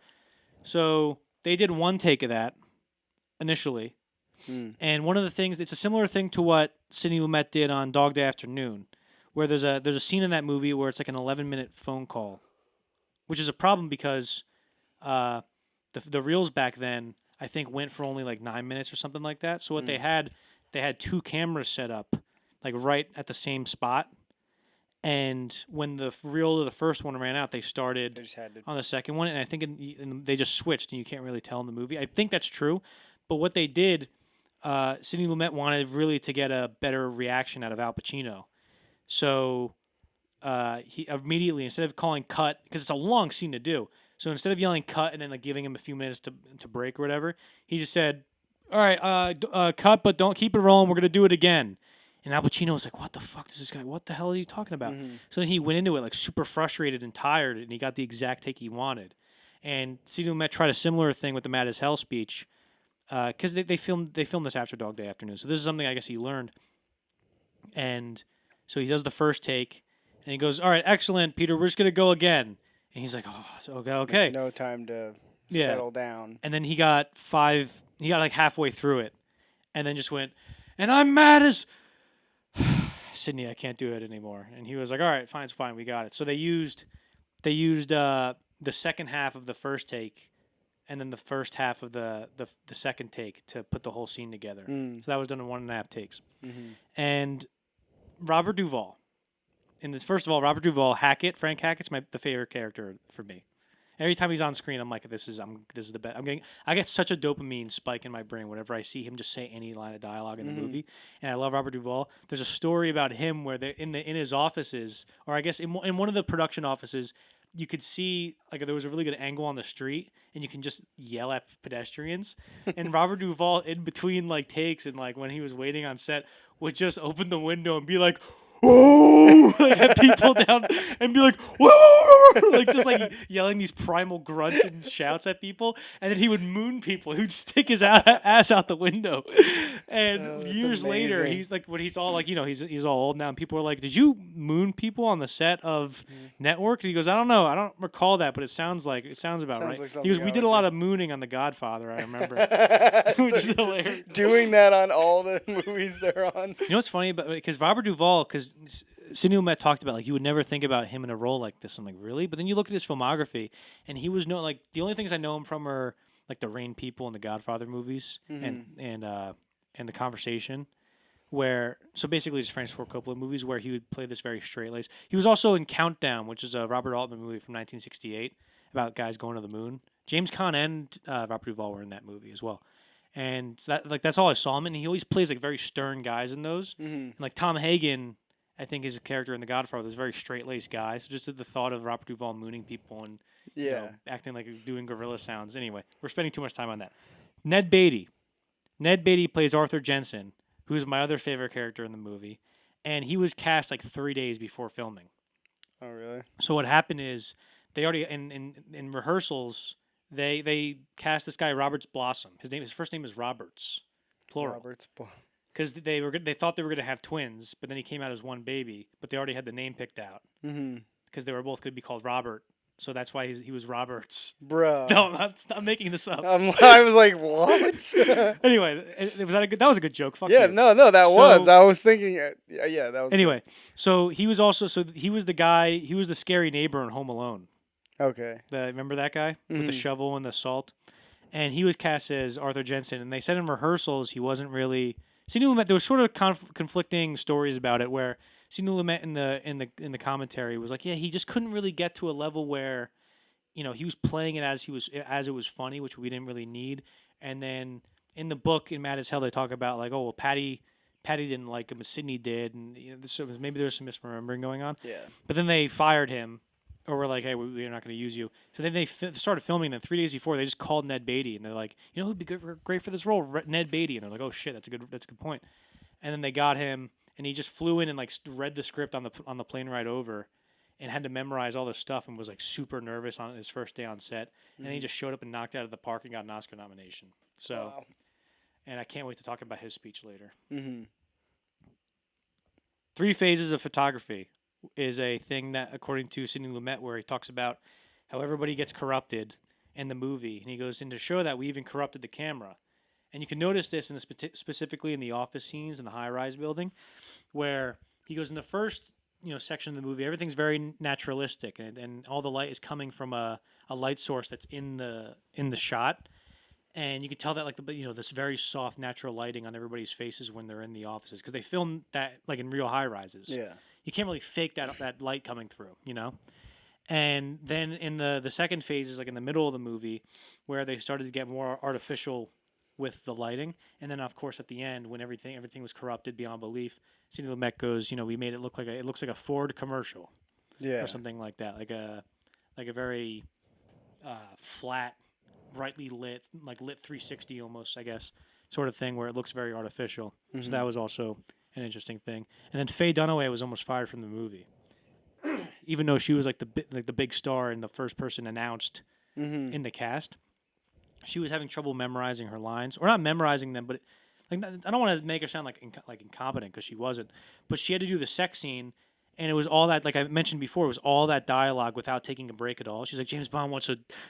So they did one take of that initially. And one of the things, it's a similar thing to what Sidney Lumet did on Dog Day Afternoon, where there's a scene in that movie where it's like an 11-minute phone call, which is a problem because the reels back then, I think, went for only like 9 minutes or something like that. So what they had two cameras set up like right at the same spot. And when the reel of the first one ran out, they started on the second one. And I think they just switched, and you can't really tell in the movie. I think that's true. But what they did, Sidney Lumet wanted really to get a better reaction out of Al Pacino. So he immediately, instead of calling cut, because it's a long scene to do, so instead of yelling cut and then like giving him a few minutes to break or whatever, he just said, "All right, cut, but don't keep it rolling. We're going to do it again." And Al Pacino was like, "What the fuck is this guy? What the hell are you talking about?" So then he went into it like super frustrated and tired, and he got the exact take he wanted. And Sidney Lumet tried a similar thing with the Mad as Hell speech, because they filmed this after Dog Day Afternoon. So this is something I guess he learned. And so he does the first take, and he goes, "All right, excellent, Peter. We're just gonna go again." And he's like, "Oh, okay." No time to settle down. And then he got like halfway through it, and then just went, "And I'm mad as Sidney. I can't do it anymore." And he was like, "All right, fine, it's fine. We got it." So they used the second half of the first take, and then the first half of the second take to put the whole scene together. So that was done in 1.5 takes. And Robert Duvall. First of all, Robert Duvall, Frank Hackett's the favorite character for me. Every time he's on screen, I'm like, this is the best. I get such a dopamine spike in my brain whenever I see him just say any line of dialogue in the movie, and I love Robert Duvall. There's a story about him where in his offices, or I guess in one of the production offices, you could see like there was a really good angle on the street, and you can just yell at pedestrians. And Robert Duvall, in between like takes and like when he was waiting on set, would just open the window and be like, "Oh!" like at people down, and be like, "Whoa!" like just like yelling these primal grunts and shouts at people, and then he would moon people. He would stick his ass out the window. And years later, he's like, when he's all like, he's all old now, and people are like, "Did you moon people on the set of Network?" And he goes, "I don't know, I don't recall that, but it sounds about right." Like He goes, "We did a lot of mooning on The Godfather, I remember." Which is hilarious. Doing that on all the movies they're on. You know what's funny? Because Robert Duvall, because Sidney Lumet talked about, like, you would never think about him in a role like this. I'm like, really? But then you look at his filmography, and he was like, the only things I know him from are like the Rain People and the Godfather movies, and The Conversation, so basically just Francis Ford Coppola movies where he would play this very straight-laced. He was also in Countdown, which is a Robert Altman movie from 1968 about guys going to the moon. James Caan and Robert Duvall were in that movie as well. And so that's all I saw him in. And he always plays like very stern guys in those. And like Tom Hagen, I think, is a character in The Godfather. There's a very straight-laced guy. So just the thought of Robert Duvall mooning people and acting like doing gorilla sounds. Anyway, we're spending too much time on that. Ned Beatty. Ned Beatty plays Arthur Jensen, who's my other favorite character in the movie. And he was cast like 3 days before filming. Oh, really? So what happened is they already, in rehearsals, they cast this guy Roberts Blossom. His first name is Roberts, plural. Roberts Blossom. Because they thought they were going to have twins, but then he came out as one baby. But they already had the name picked out because they were both going to be called Robert. So that's why he was Roberts. Bro. No, I'm making this up. I was like, what? Anyway, that was a good joke. Fuck yeah, you. no, that was. I was thinking, that was. Anyway, so he was the guy. He was the scary neighbor in Home Alone. Okay. Remember that guy with the shovel and the salt? And he was cast as Arthur Jensen. And they said in rehearsals he wasn't really. Sidney Lumet. There was sort of conflicting stories about it, where Sidney Lumet in the commentary was like, yeah, he just couldn't really get to a level where, he was playing it as it was funny, which we didn't really need. And then in the book in Mad as Hell, they talk about like, oh well, Paddy Paddy didn't like him, but Sidney did, and maybe there's some misremembering going on. Yeah. But then they fired him, or were like, "Hey, we're not going to use you." So then they started filming. And then 3 days before, they just called Ned Beatty, and they're like, "You know who'd be great for this role? Ned Beatty." And they're like, "Oh shit, that's a good point." And then they got him, and he just flew in and like read the script on the plane ride over, and had to memorize all this stuff, and was like super nervous on his first day on set. And then he just showed up and knocked it out of the park and got an Oscar nomination. So, Wow. and I can't wait to talk about his speech later. Mm-hmm. 3 phases of photography is a thing that, according to Sidney Lumet, where he talks about how everybody gets corrupted in the movie, and he goes in to show that we even corrupted the camera. And you can notice this specifically in the office scenes in the high-rise building, where he goes in the first section of the movie, everything's very naturalistic, and all the light is coming from a light source that's in the shot. And you can tell that this very soft natural lighting on everybody's faces when they're in the offices, because they film that like in real high rises. Yeah. You can't really fake that light coming through, And then in the second phase is like in the middle of the movie, where they started to get more artificial with the lighting, and then of course at the end when everything was corrupted beyond belief, Sidney Lumet goes, we made it look like it looks like a Ford commercial, or something like that, like a very flat, brightly lit, like lit 360 almost, I guess, sort of thing, where it looks very artificial. Mm-hmm. So that was also an interesting thing. And then Faye Dunaway was almost fired from the movie, even though she was like the big star and the first person announced in the cast. She was having trouble memorizing her lines, or not memorizing them, but I don't want to make her sound like incompetent, because she wasn't. But she had to do the sex scene, and it was all that, like I mentioned before, it was all that dialogue without taking a break at all. She's like, James Bond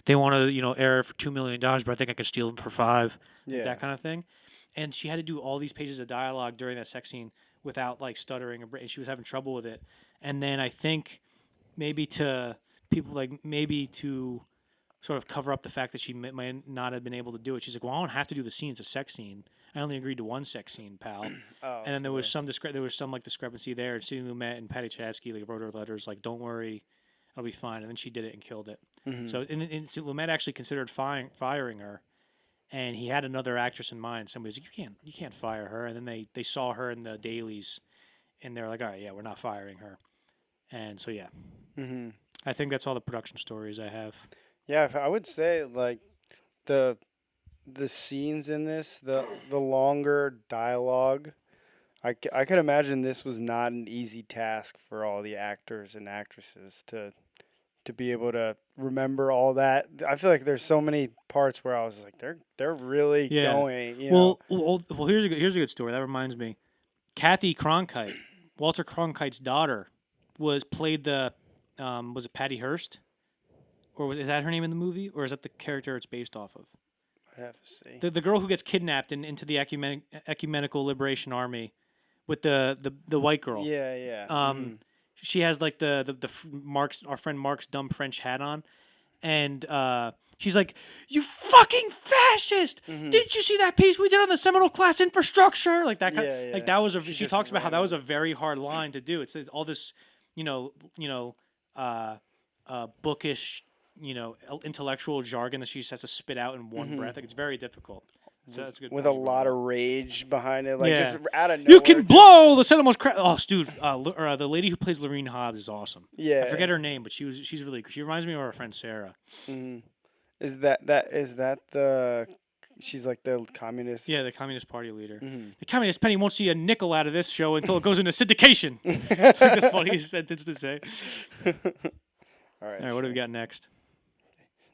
they want to air it for $2 million, but I think I could steal them for $5 million, that kind of thing. And she had to do all these pages of dialogue during that sex scene without like stuttering, and she was having trouble with it. And then I think maybe to sort of cover up the fact that she might not have been able to do it, she's like, well, I don't have to do the scene. It's a sex scene. I only agreed to one sex scene, pal. And then there was some discrepancy there. And Sidney Lumet and Paddy Chayefsky wrote her letters like, don't worry, I'll be fine. And then she did it and killed it. Mm-hmm. So and Lumet actually considered firing her, and he had another actress in mind. Somebody was like, you can't fire her. And then they saw her in the dailies, and they're like, all right, yeah, we're not firing her. And so yeah, I think that's all the production stories I have. Yeah, I would say like the scenes in this, the longer dialogue, I could imagine this was not an easy task for all the actors and actresses to be able to remember all that. I feel like there's so many parts where I was like, they're really going. Well, here's a good story. That reminds me, Kathy Cronkite, Walter Cronkite's daughter, played the was it Patty Hearst? Or is that her name in the movie? Or is that the character it's based off of? I'd have to see. The girl who gets kidnapped into the Ecumenical Liberation Army with the white girl. Yeah. She has like our friend Mark's dumb French hat on. And she's like, you fucking fascist! Mm-hmm. Didn't you see that piece we did on the Seminole Class Infrastructure? Like that kind like that was she talks about how that was a very hard line to do. It's all this, bookish, intellectual jargon that she just has to spit out in one breath. Like, it's very difficult. So that's a good. With a lot of rage behind it, just out of nowhere. You can blow the Seminoles crap. Oh, dude, the lady who plays Lorene Hobbs is awesome. Yeah, I forget her name, but she's really. She reminds me of our friend Sarah. Mm-hmm. Is that the? She's like the communist. Yeah, the Communist Party leader. Mm-hmm. The Communist Penny won't see a nickel out of this show until it goes into syndication. The funniest sentence to say. All right, what do we got next?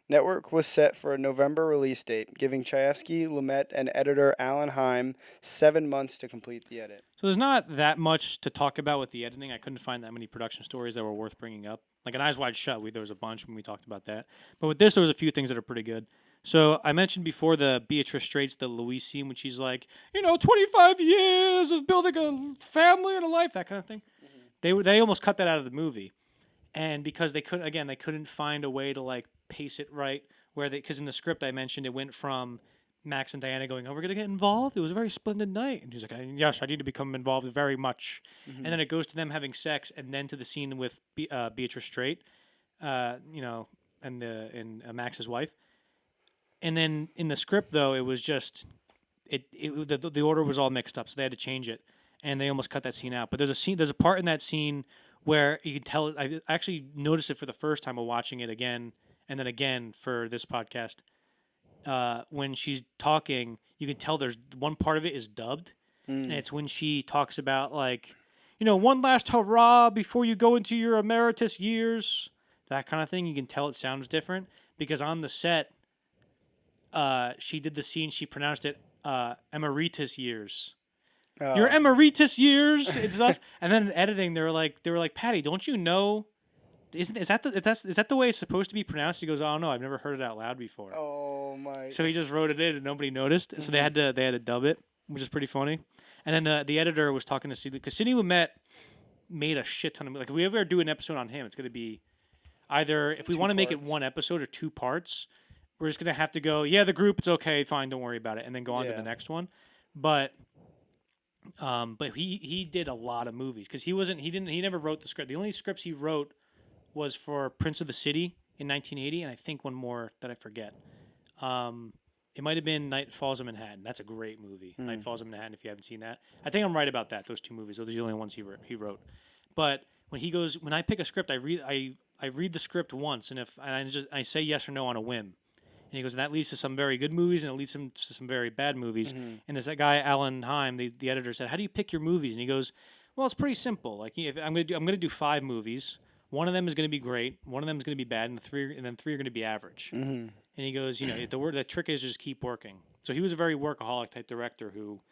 Network was set for a November release date, giving Chayefsky, Lumet, and editor Alan Heim 7 months to complete the edit. So there's not that much to talk about with the editing. I couldn't find that many production stories that were worth bringing up. Like an Eyes Wide Shut, there was a bunch when we talked about that. But with this, there was a few things that are pretty good. So I mentioned before the Beatrice Straits, the Louise scene, when she's like, 25 years of building a family and a life, that kind of thing. Mm-hmm. They almost cut that out of the movie. And because they couldn't find a way to pace it right, because in the script I mentioned it went from Max and Diana going, "Oh, we're gonna get involved. It was a very splendid night," and he's like, "Yes, I need to become involved very much." Mm-hmm. And then it goes to them having sex, and then to the scene with Beatrice Straight, and Max's wife. And then in the script though, it was just the order was all mixed up, so they had to change it. and they almost cut that scene out. But there's a part in that scene where you can tell. I actually noticed it for the first time while watching it again, and then again for this podcast. When she's talking, you can tell there's one part of it is dubbed, and it's when she talks about like, one last hurrah before you go into your emeritus years, that kind of thing. You can tell it sounds different because on the set, she did the scene. She pronounced it emeritus years. Your emeritus years and stuff. And then in editing, they were like, Patty, don't you know? Is that the way it's supposed to be pronounced? He goes, oh no, I've never heard it out loud before. Oh my! So he just wrote it in and nobody noticed. So they had to dub it, which is pretty funny. And then the editor was talking to Sidney because Sidney Lumet made a shit ton of like if we ever do an episode on him, it's gonna be either if we want to make it one episode or 2 parts, we're just gonna have to go, yeah, the group, it's okay, fine, don't worry about it, and then go on to the next one. But he did a lot of movies because he never wrote the script. The only scripts he wrote was for Prince of the City in 1980, and I think one more that I forget. It might have been Night Falls in Manhattan. That's a great movie. Night Falls in Manhattan, if you haven't seen that. I think I'm right about that, those 2 movies. Those are the only ones he wrote. But when I pick a script, I read the script once, and I say yes or no on a whim. And he goes, and that leads to some very good movies, and it leads to some very bad movies. And there's that guy, Alan Heim, the editor, said, how do you pick your movies? And he goes, well, it's pretty simple. Like, if I'm gonna do 5 movies. One of them is going to be great. One of them is going to be bad, and then 3 are going to be average. And he goes, the trick is just keep working. So he was a very workaholic type director who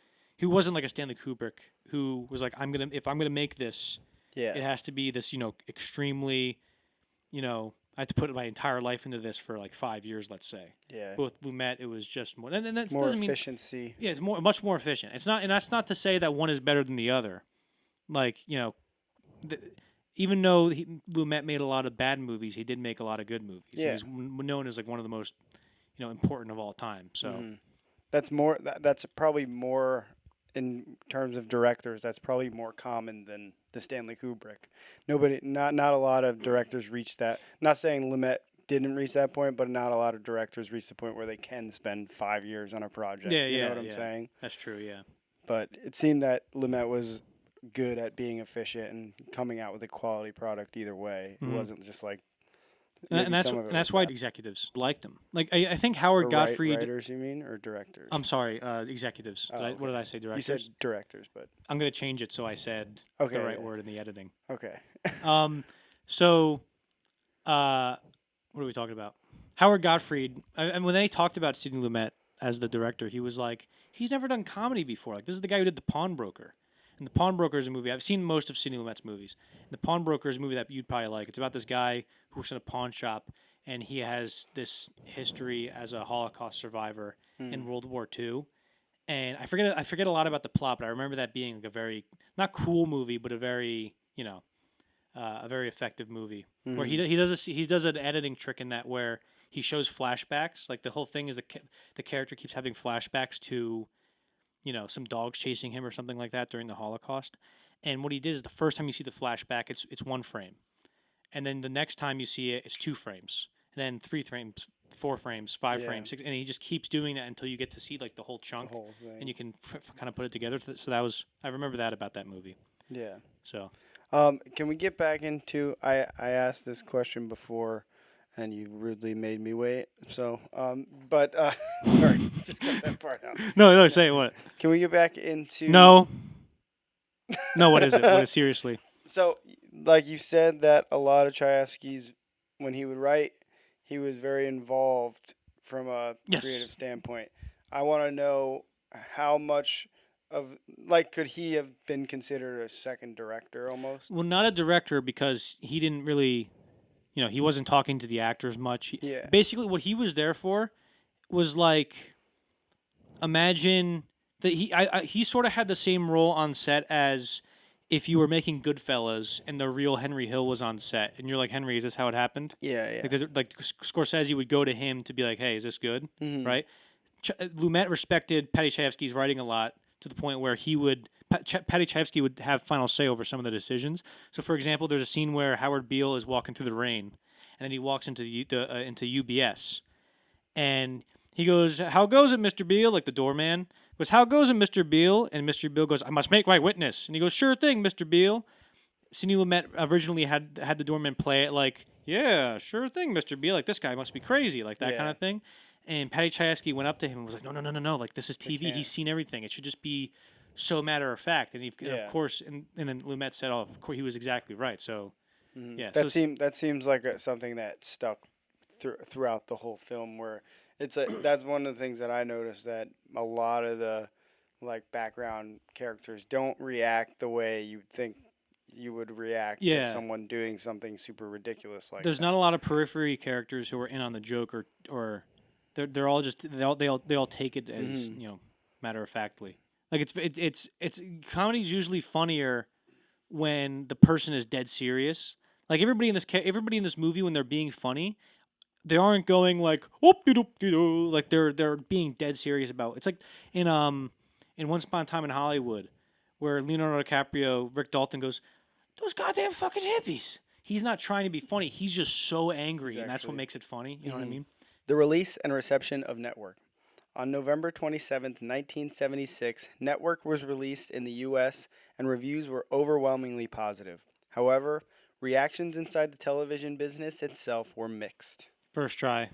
wasn't like a Stanley Kubrick, who was like, if I'm gonna make this, it has to be this, extremely, I have to put my entire life into this for like 5 years, let's say. Yeah. But with Lumet, it was just more. And that more doesn't efficiency. Mean, yeah, it's much more efficient. It's not, and that's not to say that one is better than the other. Like even though Lumet made a lot of bad movies, he did make a lot of good movies. Yeah. He was known as like one of the most, important of all time. So that's more. That's probably more in terms of directors. That's probably more common than the Stanley Kubrick. Not a lot of directors reach that. Not saying Lumet didn't reach that point, but not a lot of directors reach the point where they can spend 5 years on a project. Yeah, you know what I'm saying? That's true. Yeah. But it seemed that Lumet was good at being efficient and coming out with a quality product either way. It wasn't just like, and that's why executives liked him. Like I think Howard Gottfried. Writers, you mean, or directors? I'm sorry, executives. Okay. What did I say? Directors. You said directors, but I'm gonna change it so I said the right word in the editing. Okay. So, what are we talking about? Howard Gottfried. And when they talked about Sidney Lumet as the director, he was like, he's never done comedy before. Like this is the guy who did The Pawnbroker. And The Pawnbroker is a movie. I've seen most of Sidney Lumet's movies. The Pawnbroker is a movie that you'd probably like. It's about this guy who works in a pawn shop, and he has this history as a Holocaust survivor in World War II. And I forget a lot about the plot, but I remember that being like a very not cool movie, but a very a very effective movie where he does an editing trick in that where he shows flashbacks. Like the whole thing is the character keeps having flashbacks to some dogs chasing him or something like that during the Holocaust. And what he did is the first time you see the flashback, it's 1 frame. And then the next time you see it, it's 2 frames. And then 3 frames, 4 frames, 5 frames, 6. And he just keeps doing that until you get to see like the whole chunk. The whole thing. And you can kind of put it together. So I remember that about that movie. Yeah. So. Can we get back into, I asked this question before, and you rudely made me wait. So, sorry, just cut that part out. No, say what? Can we get back into? No, what is it? Seriously? So, like you said, that a lot of Chayefsky's, when he would write, he was very involved from a creative standpoint. I want to know how much of, like, could he have been considered a second director almost? Well, not a director because he didn't really. He wasn't talking to the actors much. Basically, what he was there for was like, imagine that he sort of had the same role on set as if you were making Goodfellas and the real Henry Hill was on set, and you're like, Henry, is this how it happened? Yeah. Like Scorsese would go to him to be like, hey, is this good? Mm-hmm. Right? Lumet respected Paddy Chayefsky's writing a lot to the point where Paddy Chayefsky would have final say over some of the decisions. So, for example, there's a scene where Howard Beale is walking through the rain, and then he walks into UBS, and he goes, "How goes it, Mr. Beale?" Like the doorman goes, "How goes it, Mr. Beale?" And Mr. Beale goes, "I must make my witness." And he goes, "Sure thing, Mr. Beale." Sidney Lumet originally had the doorman play it like, "Yeah, sure thing, Mr. Beale. Like, this guy must be crazy," like that kind Yeah. of thing. And Paddy Chayefsky went up to him and was like, "No. Like, this is TV. can't. He's seen everything. It should just be so matter of fact." And, and Yeah. of course, and then Lumet said, "Oh, of course, he was exactly right." So, yeah. That seems like something that stuck throughout the whole film. Where that's one of the things that I noticed, that a lot of the like background characters don't react the way you think you would react to Yeah. someone doing something super ridiculous like There's that. not a lot of periphery characters who are in on the joke, or they're all just they all take it as matter of factly. Like it's comedy's usually funnier when the person is dead serious. Like everybody in this movie, when they're being funny, they aren't going like like they're being dead serious about. It's like in Once Upon a Time in Hollywood, where Leonardo DiCaprio, Rick Dalton goes, "Those goddamn fucking hippies." He's not trying to be funny. He's just so angry, and that's what Exactly. makes it funny. You know what I mean? The release and reception of Network. On November 27th, 1976, Network was released in the U.S., and reviews were overwhelmingly positive. However, reactions inside the television business itself were mixed. First try,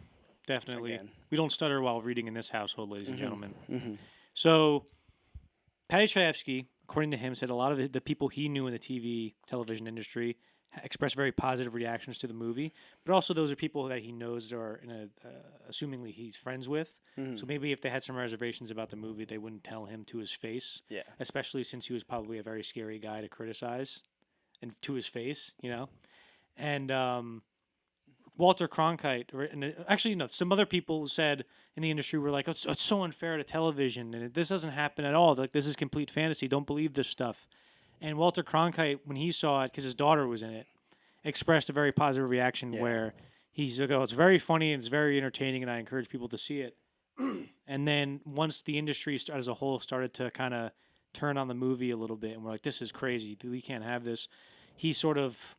definitely. Again. We don't stutter while reading in this household, ladies and gentlemen. Mm-hmm. So, Paddy Chayefsky, according to him, said a lot of the people he knew in the television industry expressed very positive reactions to the movie, but also those are people that he knows or assumingly he's friends with. Mm-hmm. So maybe if they had some reservations about the movie, they wouldn't tell him to his face. Yeah. Especially since he was probably a very scary guy to criticize, and to his face, And Walter Cronkite, and actually no, some other people said in the industry were like, it's so unfair to television, and this doesn't happen at all. Like, this is complete fantasy. Don't believe this stuff. And Walter Cronkite, when he saw it, because his daughter was in it, expressed a very positive reaction where he's like, "Oh, it's very funny and it's very entertaining, and I encourage people to see it." And then once the industry as a whole started to kind of turn on the movie a little bit, and we're like, "This is crazy. We can't have this," he sort of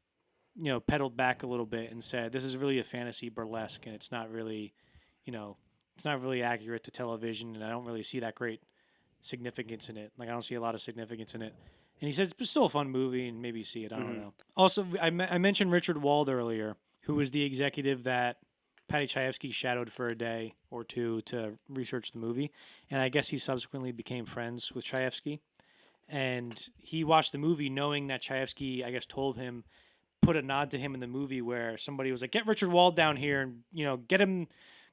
pedaled back a little bit and said, "This is really a fantasy burlesque, and it's not really, it's not really accurate to television, and I don't really see that great significance in it. Like, I don't see a lot of significance in it." And he says it's still a fun movie, and maybe see it. I don't know. Also, I mentioned Richard Wald earlier, who was the executive that Paddy Chayefsky shadowed for a day or two to research the movie, and I guess he subsequently became friends with Chayefsky. And he watched the movie knowing that Chayefsky, I guess, told him, put a nod to him in the movie where somebody was like, "Get Richard Wald down here and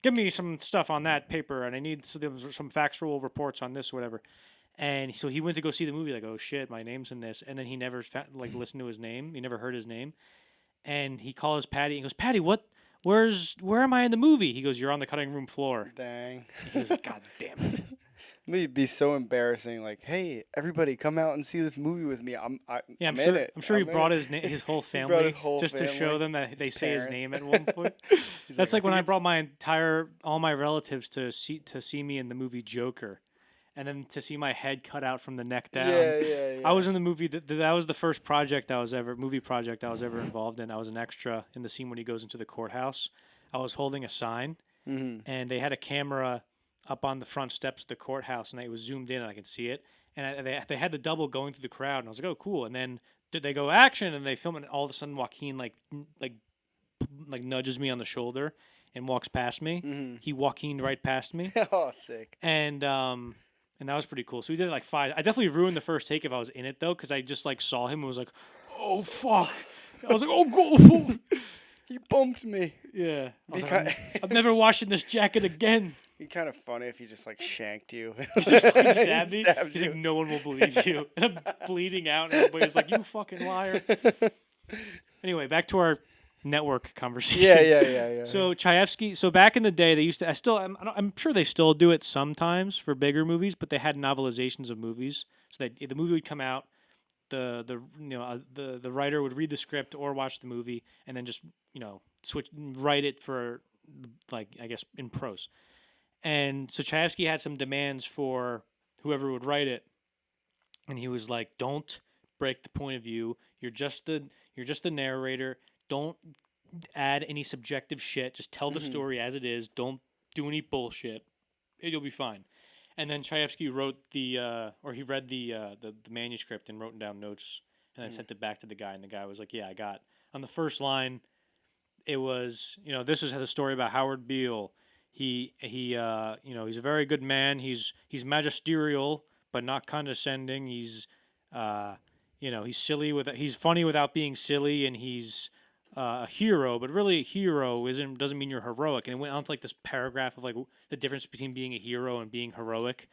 give me some stuff on that paper, and I need some factual reports on this, or whatever." And so he went to go see the movie, like, "Oh shit, my name's in this," and then he never listened to his name. He never heard his name, and he calls Paddy and goes, "Paddy, where am I in the movie?" He goes, "You're on the cutting room floor." Dang. He goes, "God damn it." It'd be so embarrassing. Like, hey, everybody, come out and see this movie with me. I'm I'm in it. I'm sure he brought it. his whole He brought family his whole just to show family, them that they his say his parents. name at one point. That's like when I brought all my relatives to see me in the movie Joker, and then to see my head cut out from the neck down. Yeah. I was in the movie. That was the first movie project I was ever involved in. I was an extra in the scene when he goes into the courthouse. I was holding a sign, and they had a camera up on the front steps of the courthouse, and it was zoomed in, and I could see it. And they had the double going through the crowd, and I was like, "Oh, cool!" And then they go action, and they film it, and all of a sudden Joaquin like nudges me on the shoulder and walks past me. He Joaquined right past me. Oh, sick. And that was pretty cool. So we did it like 5. I definitely ruined the first take if I was in it though, because I just like saw him and was like, "Oh fuck!" I was like, "Oh go!" He bumped me. Yeah. I was like, I'm never washing this jacket again. It'd be kind of funny if he just like shanked you. He just fucking stabbed me. Stabbed He's you. like, "No one will believe you." And I'm bleeding out, and everybody's like, "You fucking liar." Anyway, back to our network conversation. Yeah. So Chayefsky. So back in the day, they used to. I'm sure they still do it sometimes for bigger movies, but they had novelizations of movies. So the movie would come out, the writer would read the script or watch the movie, and then just write it for, like, I guess, in prose. And so Chayefsky had some demands for whoever would write it, and he was like, "Don't break the point of view. You're just the narrator. Don't add any subjective shit. Just tell the story as it is. Don't do any bullshit. You'll be fine." And then Chayefsky wrote or he read the manuscript and wrote down notes, and then sent it back to the guy. And the guy was like, "Yeah, I got." On the first line, it was, this is the story about Howard Beale. He's a very good man. He's magisterial but not condescending. He's he's funny without being silly, and he's a hero. But really, a hero doesn't mean you're heroic. And it went on to like this paragraph of like the difference between being a hero and being heroic.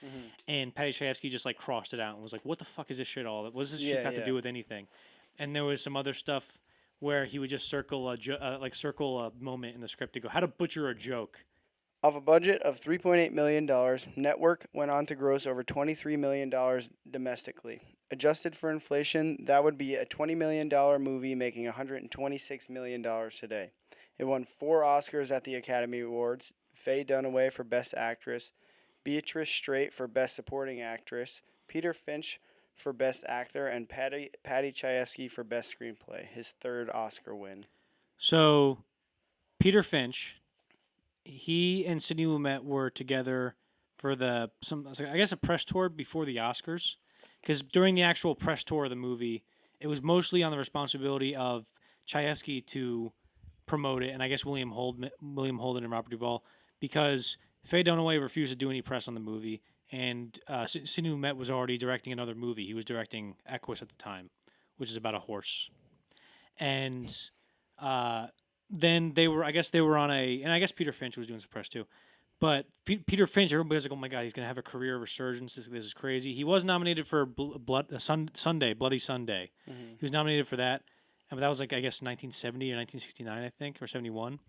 And Paddy Chayefsky just like crossed it out and was like, "What the fuck is this shit all? What does this shit got to do with anything?" And there was some other stuff where he would just circle a moment in the script to go, how to butcher a joke. Off a budget of $3.8 million, Network went on to gross over $23 million domestically. Adjusted for inflation, that would be a $20 million movie making $126 million today. It won 4 Oscars at the Academy Awards, Faye Dunaway for Best Actress, Beatrice Straight for Best Supporting Actress, Peter Finch for Best Actor, and Paddy Chayefsky for Best Screenplay, his 3rd Oscar win. So, Peter Finch, he and Sidney Lumet were together for a press tour before the Oscars. Because during the actual press tour of the movie, it was mostly on the responsibility of Chayefsky to promote it, and I guess William Holden and Robert Duvall, because Faye Dunaway refused to do any press on the movie. And Sidney Lumet was already directing another movie. He was directing Equus at the time, which is about a horse. And then they were on and I guess Peter Finch was doing some press too. But Peter Finch, everybody was like, "Oh my God, he's gonna have a career resurgence. This is crazy." He was nominated for Bloody Sunday. He was nominated for that, but that was like, I guess 1970 or 1969, I think, or 71.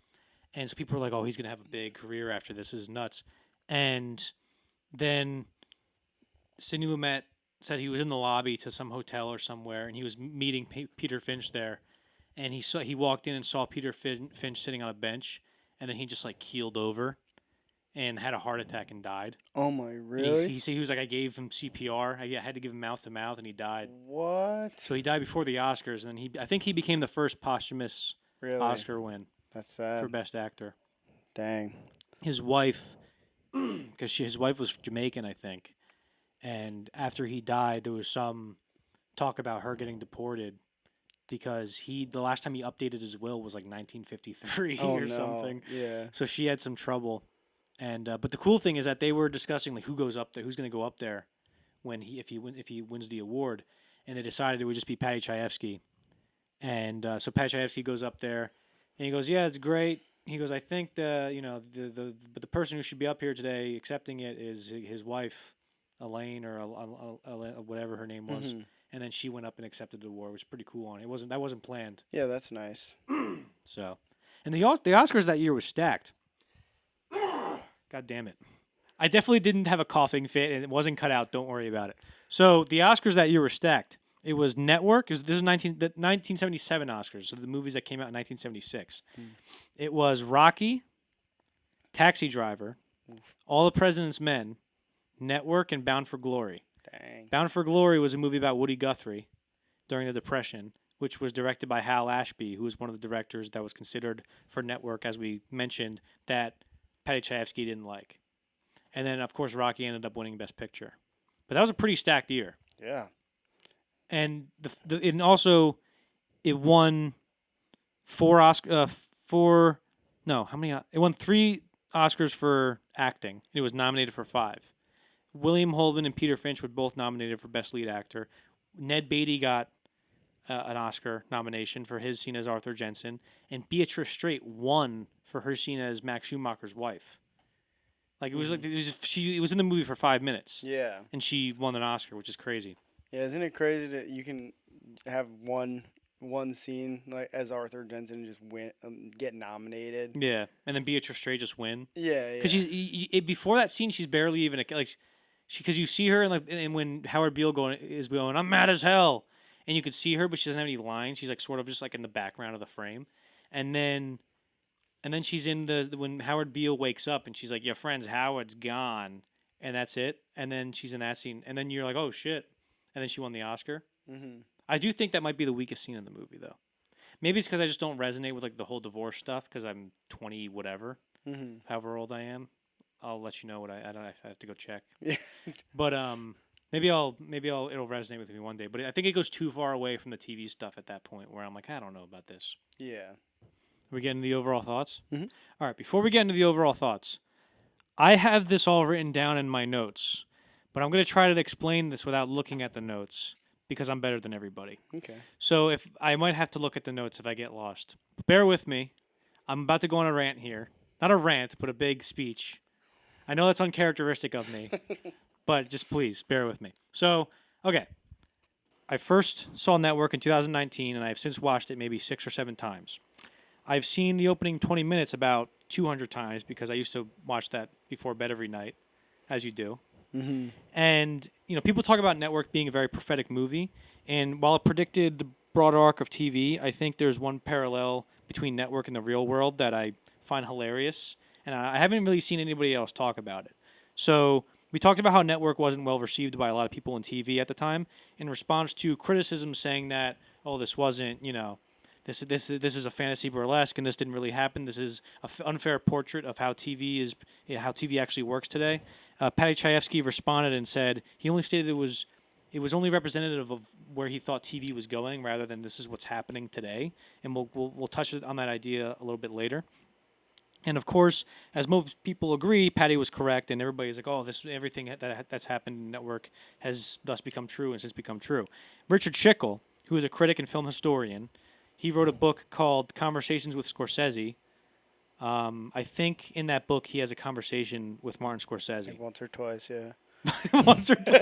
And so people were like, "Oh, he's gonna have a big career after this. This is nuts." And then Sidney Lumet said he was in the lobby to some hotel or somewhere, and he was meeting Peter Finch there, and he walked in and saw Peter Finch sitting on a bench, and then he just like keeled over, and had a heart attack and died. Oh my, really? And he was like, I gave him CPR. I had to give him mouth to mouth, and he died. What? So he died before the Oscars, and then I think he became the first posthumous Oscar win. That's sad. For Best Actor. Dang. His wife, because his wife was Jamaican, I think, and after he died, there was some talk about her getting deported because the last time he updated his will was like 1953 or something. Yeah. So she had some trouble. And but the cool thing is that they were discussing like who goes up there, who's going to go up there if he wins the award, and they decided it would just be Paddy Chayefsky. And so Paddy Chayefsky goes up there, and he goes, "Yeah, it's great." He goes, "I think but the person who should be up here today accepting it is his wife, Elaine, or whatever her name was." And then she went up and accepted the award, which is pretty cool. That wasn't planned. Yeah, that's nice. So, and the Oscars that year was stacked. God damn it. I definitely didn't have a coughing fit, and it wasn't cut out. Don't worry about it. So the Oscars that year were stacked. It was Network. This is the 1977 Oscars, so the movies that came out in 1976. It was Rocky, Taxi Driver, All the President's Men, Network, and Bound for Glory. Dang. Bound for Glory was a movie about Woody Guthrie during the Depression, which was directed by Hal Ashby, who was one of the directors that was considered for Network, as we mentioned, that Paddy Chayefsky didn't like. And then, of course, Rocky ended up winning Best Picture. But that was a pretty stacked year. Yeah. And it won it won 3 Oscars for acting. It was nominated for 5. William Holden and Peter Finch were both nominated for Best Lead Actor. Ned Beatty got an Oscar nomination for his scene as Arthur Jensen, and Beatrice Straight won for her scene as Max Schumacher's wife. Like it was it was in the movie for 5 minutes. Yeah. And she won an Oscar, which is crazy. Yeah, isn't it crazy that you can have one scene like as Arthur Jensen and just get nominated? Yeah, and then Beatrice Straight just win. Yeah, because before that scene, she's barely even because you see her and when Howard Beale is going, "I'm mad as hell." And you could see her, but she doesn't have any lines. She's like sort of just like in the background of the frame. And then she's in when Howard Beale wakes up and she's like, "Your friend's Howard's gone." And that's it. And then she's in that scene. And then you're like, "Oh, shit." And then she won the Oscar. Mm-hmm. I do think that might be the weakest scene in the movie, though. Maybe it's because I just don't resonate with like the whole divorce stuff because I'm 20 whatever, however old I am. I'll let you know what I don't. I have to go check. Yeah. But maybe it'll resonate with me one day. But I think it goes too far away from the TV stuff at that point where I'm like, I don't know about this. Yeah. We get into the overall thoughts. Mhm. All right. Before we get into the overall thoughts, I have this all written down in my notes, but I'm going to try to explain this without looking at the notes because I'm better than everybody. Okay. So if I might have to look at the notes if I get lost. Bear with me. I'm about to go on a rant here. Not a rant, but a big speech. I know that's uncharacteristic of me, but just please bear with me. So, okay. I first saw Network in 2019, and I've since watched it maybe 6 or 7 times. I've seen the opening 20 minutes about 200 times because I used to watch that before bed every night, as you do. Mm-hmm. And, people talk about Network being a very prophetic movie. And while it predicted the broad arc of TV, I think there's one parallel between Network and the real world that I find hilarious. And I haven't really seen anybody else talk about it. So we talked about how Network wasn't well received by a lot of people in TV at the time in response to criticism saying that, oh, this wasn't, this is a fantasy burlesque and this didn't really happen. This is an unfair portrait of how how TV actually works today. Paddy Chayefsky responded and said he only stated it was only representative of where he thought TV was going rather than this is what's happening today. And we'll touch on that idea a little bit later. And of course, as most people agree, Paddy was correct, and everybody's like, "Oh, everything that's happened in Network has thus become true and since become true." Richard Schickel, who is a critic and film historian, he wrote a book called Conversations with Scorsese. I think in that book he has a conversation with Martin Scorsese. Like once or twice, yeah. Once or twice.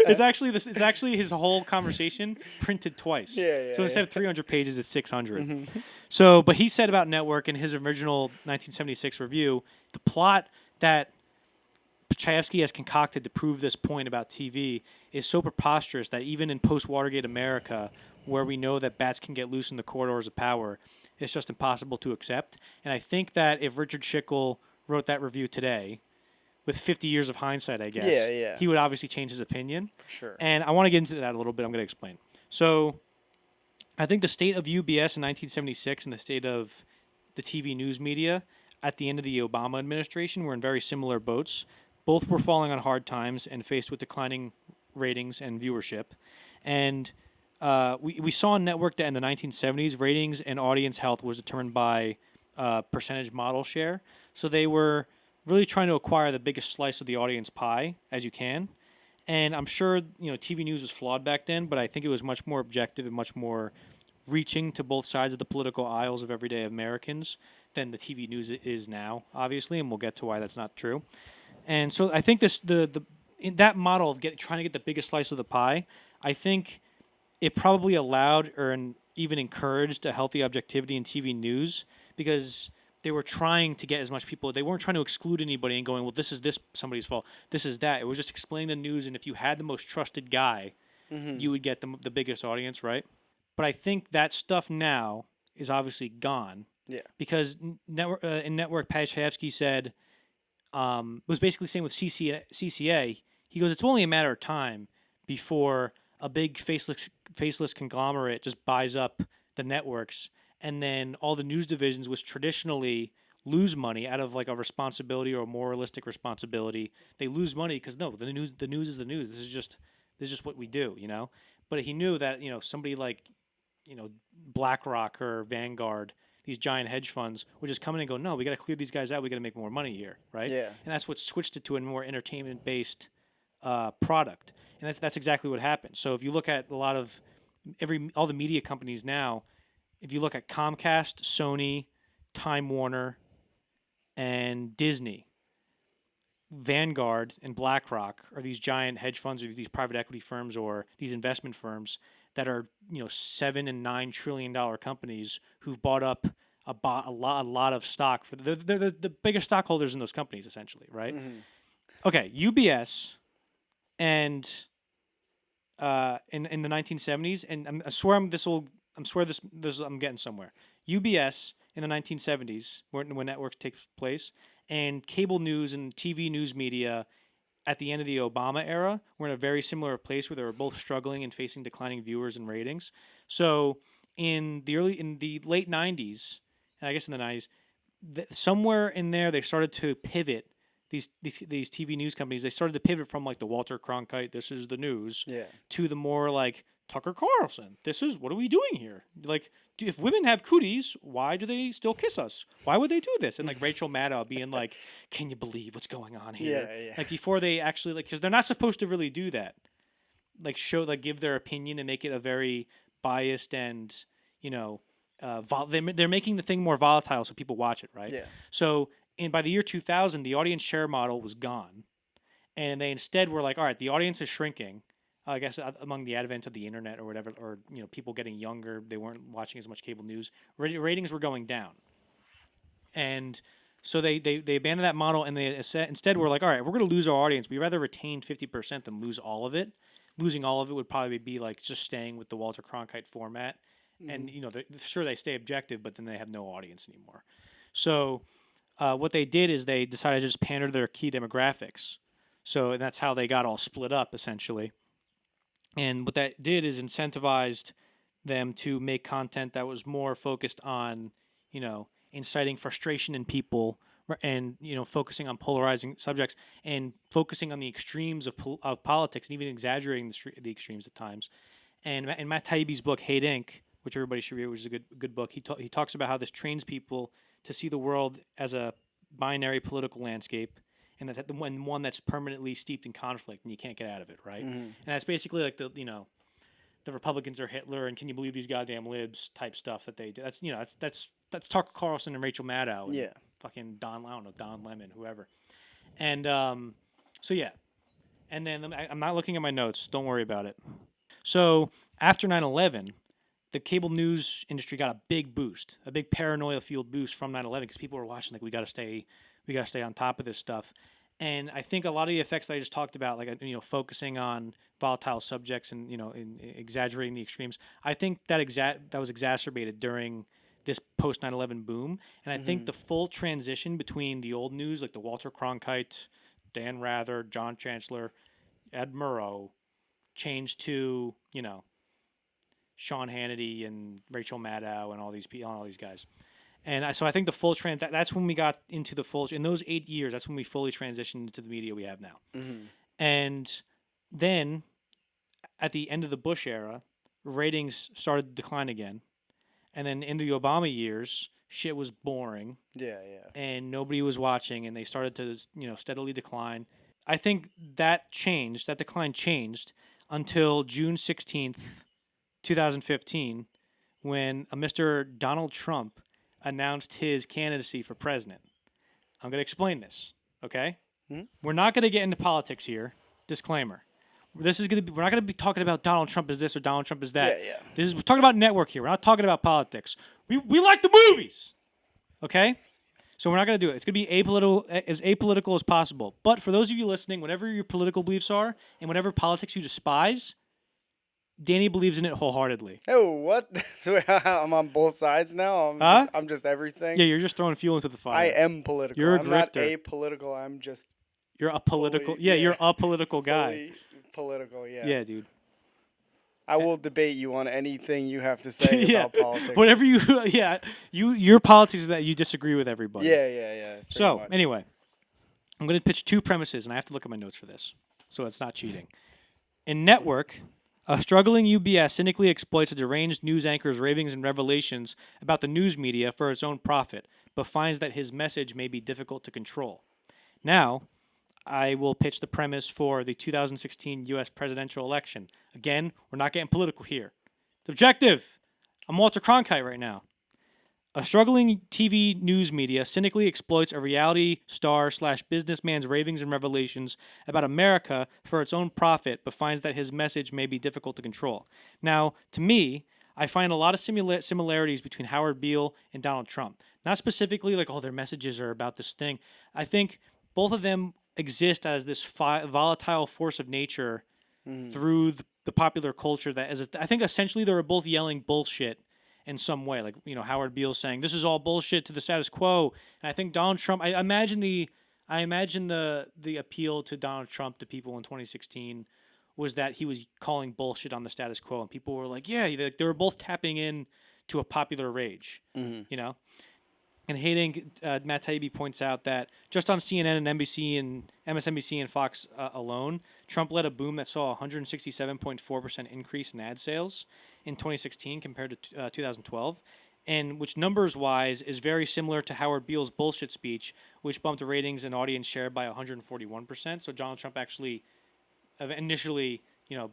It's actually his whole conversation printed twice. Yeah, so instead of 300 pages, it's 600. Mm-hmm. So, but he said about Network in his original 1976 review, the plot that Chayefsky has concocted to prove this point about TV is so preposterous that even in post-Watergate America, where we know that bats can get loose in the corridors of power, it's just impossible to accept. And I think that if Richard Schickel wrote that review today, with 50 years of hindsight, I guess, he would obviously change his opinion. For sure. And I want to get into that a little bit. I'm going to explain. So I think the state of UBS in 1976 and the state of the TV news media at the end of the Obama administration were in very similar boats. Both were falling on hard times and faced with declining ratings and viewership. And we saw in Network that in the 1970s, ratings and audience health was determined by percentage model share. So they were really trying to acquire the biggest slice of the audience pie as you can. And I'm sure, TV news was flawed back then, but I think it was much more objective and much more reaching to both sides of the political aisles of everyday Americans than the TV news is now, obviously, and we'll get to why that's not true. And so I think in that model of trying to get the biggest slice of the pie, I think it probably allowed or even encouraged a healthy objectivity in TV news because they were trying to get as much people. They weren't trying to exclude anybody and going, well, this is somebody's fault. This is that. It was just explaining the news, and if you had the most trusted guy, you would get the biggest audience, right? But I think that stuff now is obviously gone. Yeah. Because in Network, Paddy Chayefsky said, was basically saying with CCA, he goes, it's only a matter of time before a big faceless conglomerate just buys up the networks, and then all the news divisions, which traditionally lose money out of like a responsibility or a moralistic responsibility, they lose money because the news is the news. This is just what we do, But he knew that somebody like BlackRock or Vanguard, these giant hedge funds, would just come in and go, no, we got to clear these guys out. We got to make more money here, right? Yeah. And that's what switched it to a more entertainment based product, and that's exactly what happened. So if you look at a lot of all the media companies now. If you look at Comcast, Sony, Time Warner, and Disney, Vanguard and BlackRock are these giant hedge funds or these private equity firms or these investment firms that are $7 and $9 trillion companies who've bought up a lot of stock for they're the biggest stockholders in those companies essentially, right? Mm-hmm. Okay, UBS and in the 1970s, and I swear I'm getting somewhere. UBS in the 1970s, when networks takes place, and cable news and TV news media at the end of the Obama era were in a very similar place where they were both struggling and facing declining viewers and ratings. So in the late 90s, and I guess in the 90s, somewhere in there they started to pivot these TV news companies, they started to pivot from like the Walter Cronkite, this is the news, Yeah. to the more like Tucker Carlson, this is what are we doing here? Like, if women have cooties, why do they still kiss us? Why would they do this? And like Rachel Maddow being like, can you believe what's going on here? Yeah, yeah. Like before they actually like, because they're not supposed to really do that. Like give their opinion and make it a very biased and they're making the thing more volatile so people watch it, right? Yeah. So by the year 2000, the audience share model was gone, and they instead were like, all right, the audience is shrinking. I guess among the advent of the internet or whatever, or people getting younger, they weren't watching as much cable news. Ratings were going down, and so they abandoned that model, and they instead were like, all right, if we're going to lose our audience, we'd rather retain 50% than lose all of it. Losing all of it would probably be like just staying with the Walter Cronkite format, and sure they stay objective, but then they have no audience anymore. So what they did is they decided to just pander to their key demographics. So that's how they got all split up essentially. And what that did is incentivized them to make content that was more focused on, inciting frustration in people and, focusing on polarizing subjects and focusing on the extremes of politics and even exaggerating the extremes at times. And in Matt Taibbi's book, Hate Inc., which everybody should read, which is a good book, he talks about how this trains people to see the world as a binary political landscape, and that one that's permanently steeped in conflict and you can't get out of it, right? Mm-hmm. And that's basically like the Republicans are Hitler and can you believe these goddamn libs type stuff that they do. That's Tucker Carlson and Rachel Maddow and fucking Don Lemon, whoever. And so yeah. And then I'm not looking at my notes. Don't worry about it. So after 9/11, the cable news industry got a big boost, a big paranoia-fueled boost from 9/11 because people were watching like we got to stay on top of this stuff. And I think a lot of the effects that I just talked about, like focusing on volatile subjects and in exaggerating the extremes, I think that was exacerbated during this post 9/11 boom. And I think the full transition between the old news, like the Walter Cronkite, Dan Rather, John Chancellor, Ed Murrow, changed to Sean Hannity and Rachel Maddow and all these guys. And so I think the full trend, that's when we got into the full, in those 8 years, that's when we fully transitioned into the media we have now. Mm-hmm. And then at the end of the Bush era, ratings started to decline again. And then in the Obama years, shit was boring. Yeah. And nobody was watching, and they started to, steadily decline. I think that decline changed until June 16th, 2015, when a Mr. Donald Trump announced his candidacy for president. I'm going to explain this, okay? Hmm? We're not going to get into politics here. Disclaimer. We're not going to be talking about Donald Trump is this or Donald Trump is that. Yeah. We're talking about network here. We're not talking about politics. We like the movies, okay? So we're not going to do it. It's going to be as apolitical as possible. But for those of you listening, whatever your political beliefs are and whatever politics you despise, Danny believes in it wholeheartedly. Oh, what? I'm on both sides now? I'm just everything? Yeah, you're just throwing fuel into the fire. I am political. You're a I'm not grifter. apolitical. I'm just You're a political... fully, you're a political guy. fully political, yeah. Yeah, dude. I will debate you on anything you have to say about politics. Whatever you... Yeah, your politics is that you disagree with everybody. Yeah. So, much. anyway, I'm going to pitch two premises, and I have to look at my notes for this, so it's not cheating. In Network... A struggling UBS cynically exploits a deranged news anchor's ravings and revelations about the news media for its own profit, but finds that his message may be difficult to control. Now, I will pitch the premise for the 2016 U.S. presidential election. Again, we're not getting political here. It's objective. I'm Walter Cronkite right now. A struggling TV news media cynically exploits a reality star/businessman's ravings and revelations about America for its own profit, but finds that his message may be difficult to control. Now, to me, I find a lot of similarities between Howard Beale and Donald Trump. Not specifically like, their messages are about this thing. I think both of them exist as this volatile force of nature through the popular culture. I think essentially they were both yelling bullshit in some way, like Howard Beale saying this is all bullshit to the status quo, and I think Donald Trump. I imagine the appeal to Donald Trump to people in 2016 was that he was calling bullshit on the status quo, and people were like, yeah, they were both tapping in to a popular rage, And hating, Matt Taibbi points out that just on CNN and NBC and MSNBC and Fox alone, Trump led a boom that saw a 167.4% increase in ad sales in 2016 compared to 2012, and which numbers-wise is very similar to Howard Beale's bullshit speech, which bumped the ratings and audience share by 141%. So Donald Trump actually initially,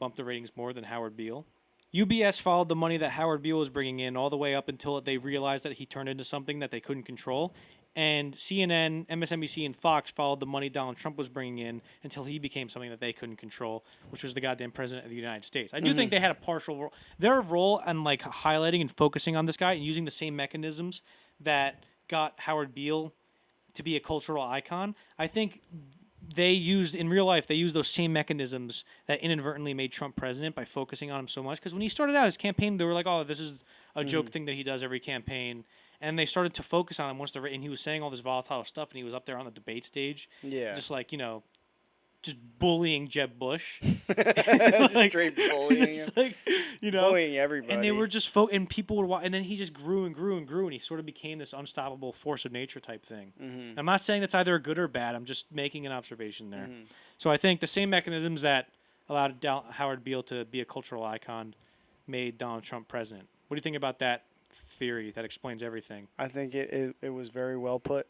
bumped the ratings more than Howard Beale. UBS followed the money that Howard Beale was bringing in all the way up until they realized that he turned into something that they couldn't control. And CNN, MSNBC, and Fox followed the money Donald Trump was bringing in until he became something that they couldn't control, which was the goddamn president of the United States. I do think they had a partial role. Their role in highlighting and focusing on this guy and using the same mechanisms that got Howard Beale to be a cultural icon, I think they used in real life. They used those same mechanisms that inadvertently made Trump president by focusing on him so much. Because when he started out his campaign, they were like, "Oh, this is a joke thing that he does every campaign," and they started to focus on him once and he was saying all this volatile stuff, and he was up there on the debate stage, just just bullying Jeb Bush, straight bullying, just bullying everybody. And they were just and people would watch, and then he just grew and grew and grew, and he sort of became this unstoppable force of nature type thing. I'm not saying that's either good or bad. I'm just making an observation there. So I think the same mechanisms that allowed Howard Beale to be a cultural icon made Donald Trump president. What do you think about that theory that explains everything? I think it was very well put.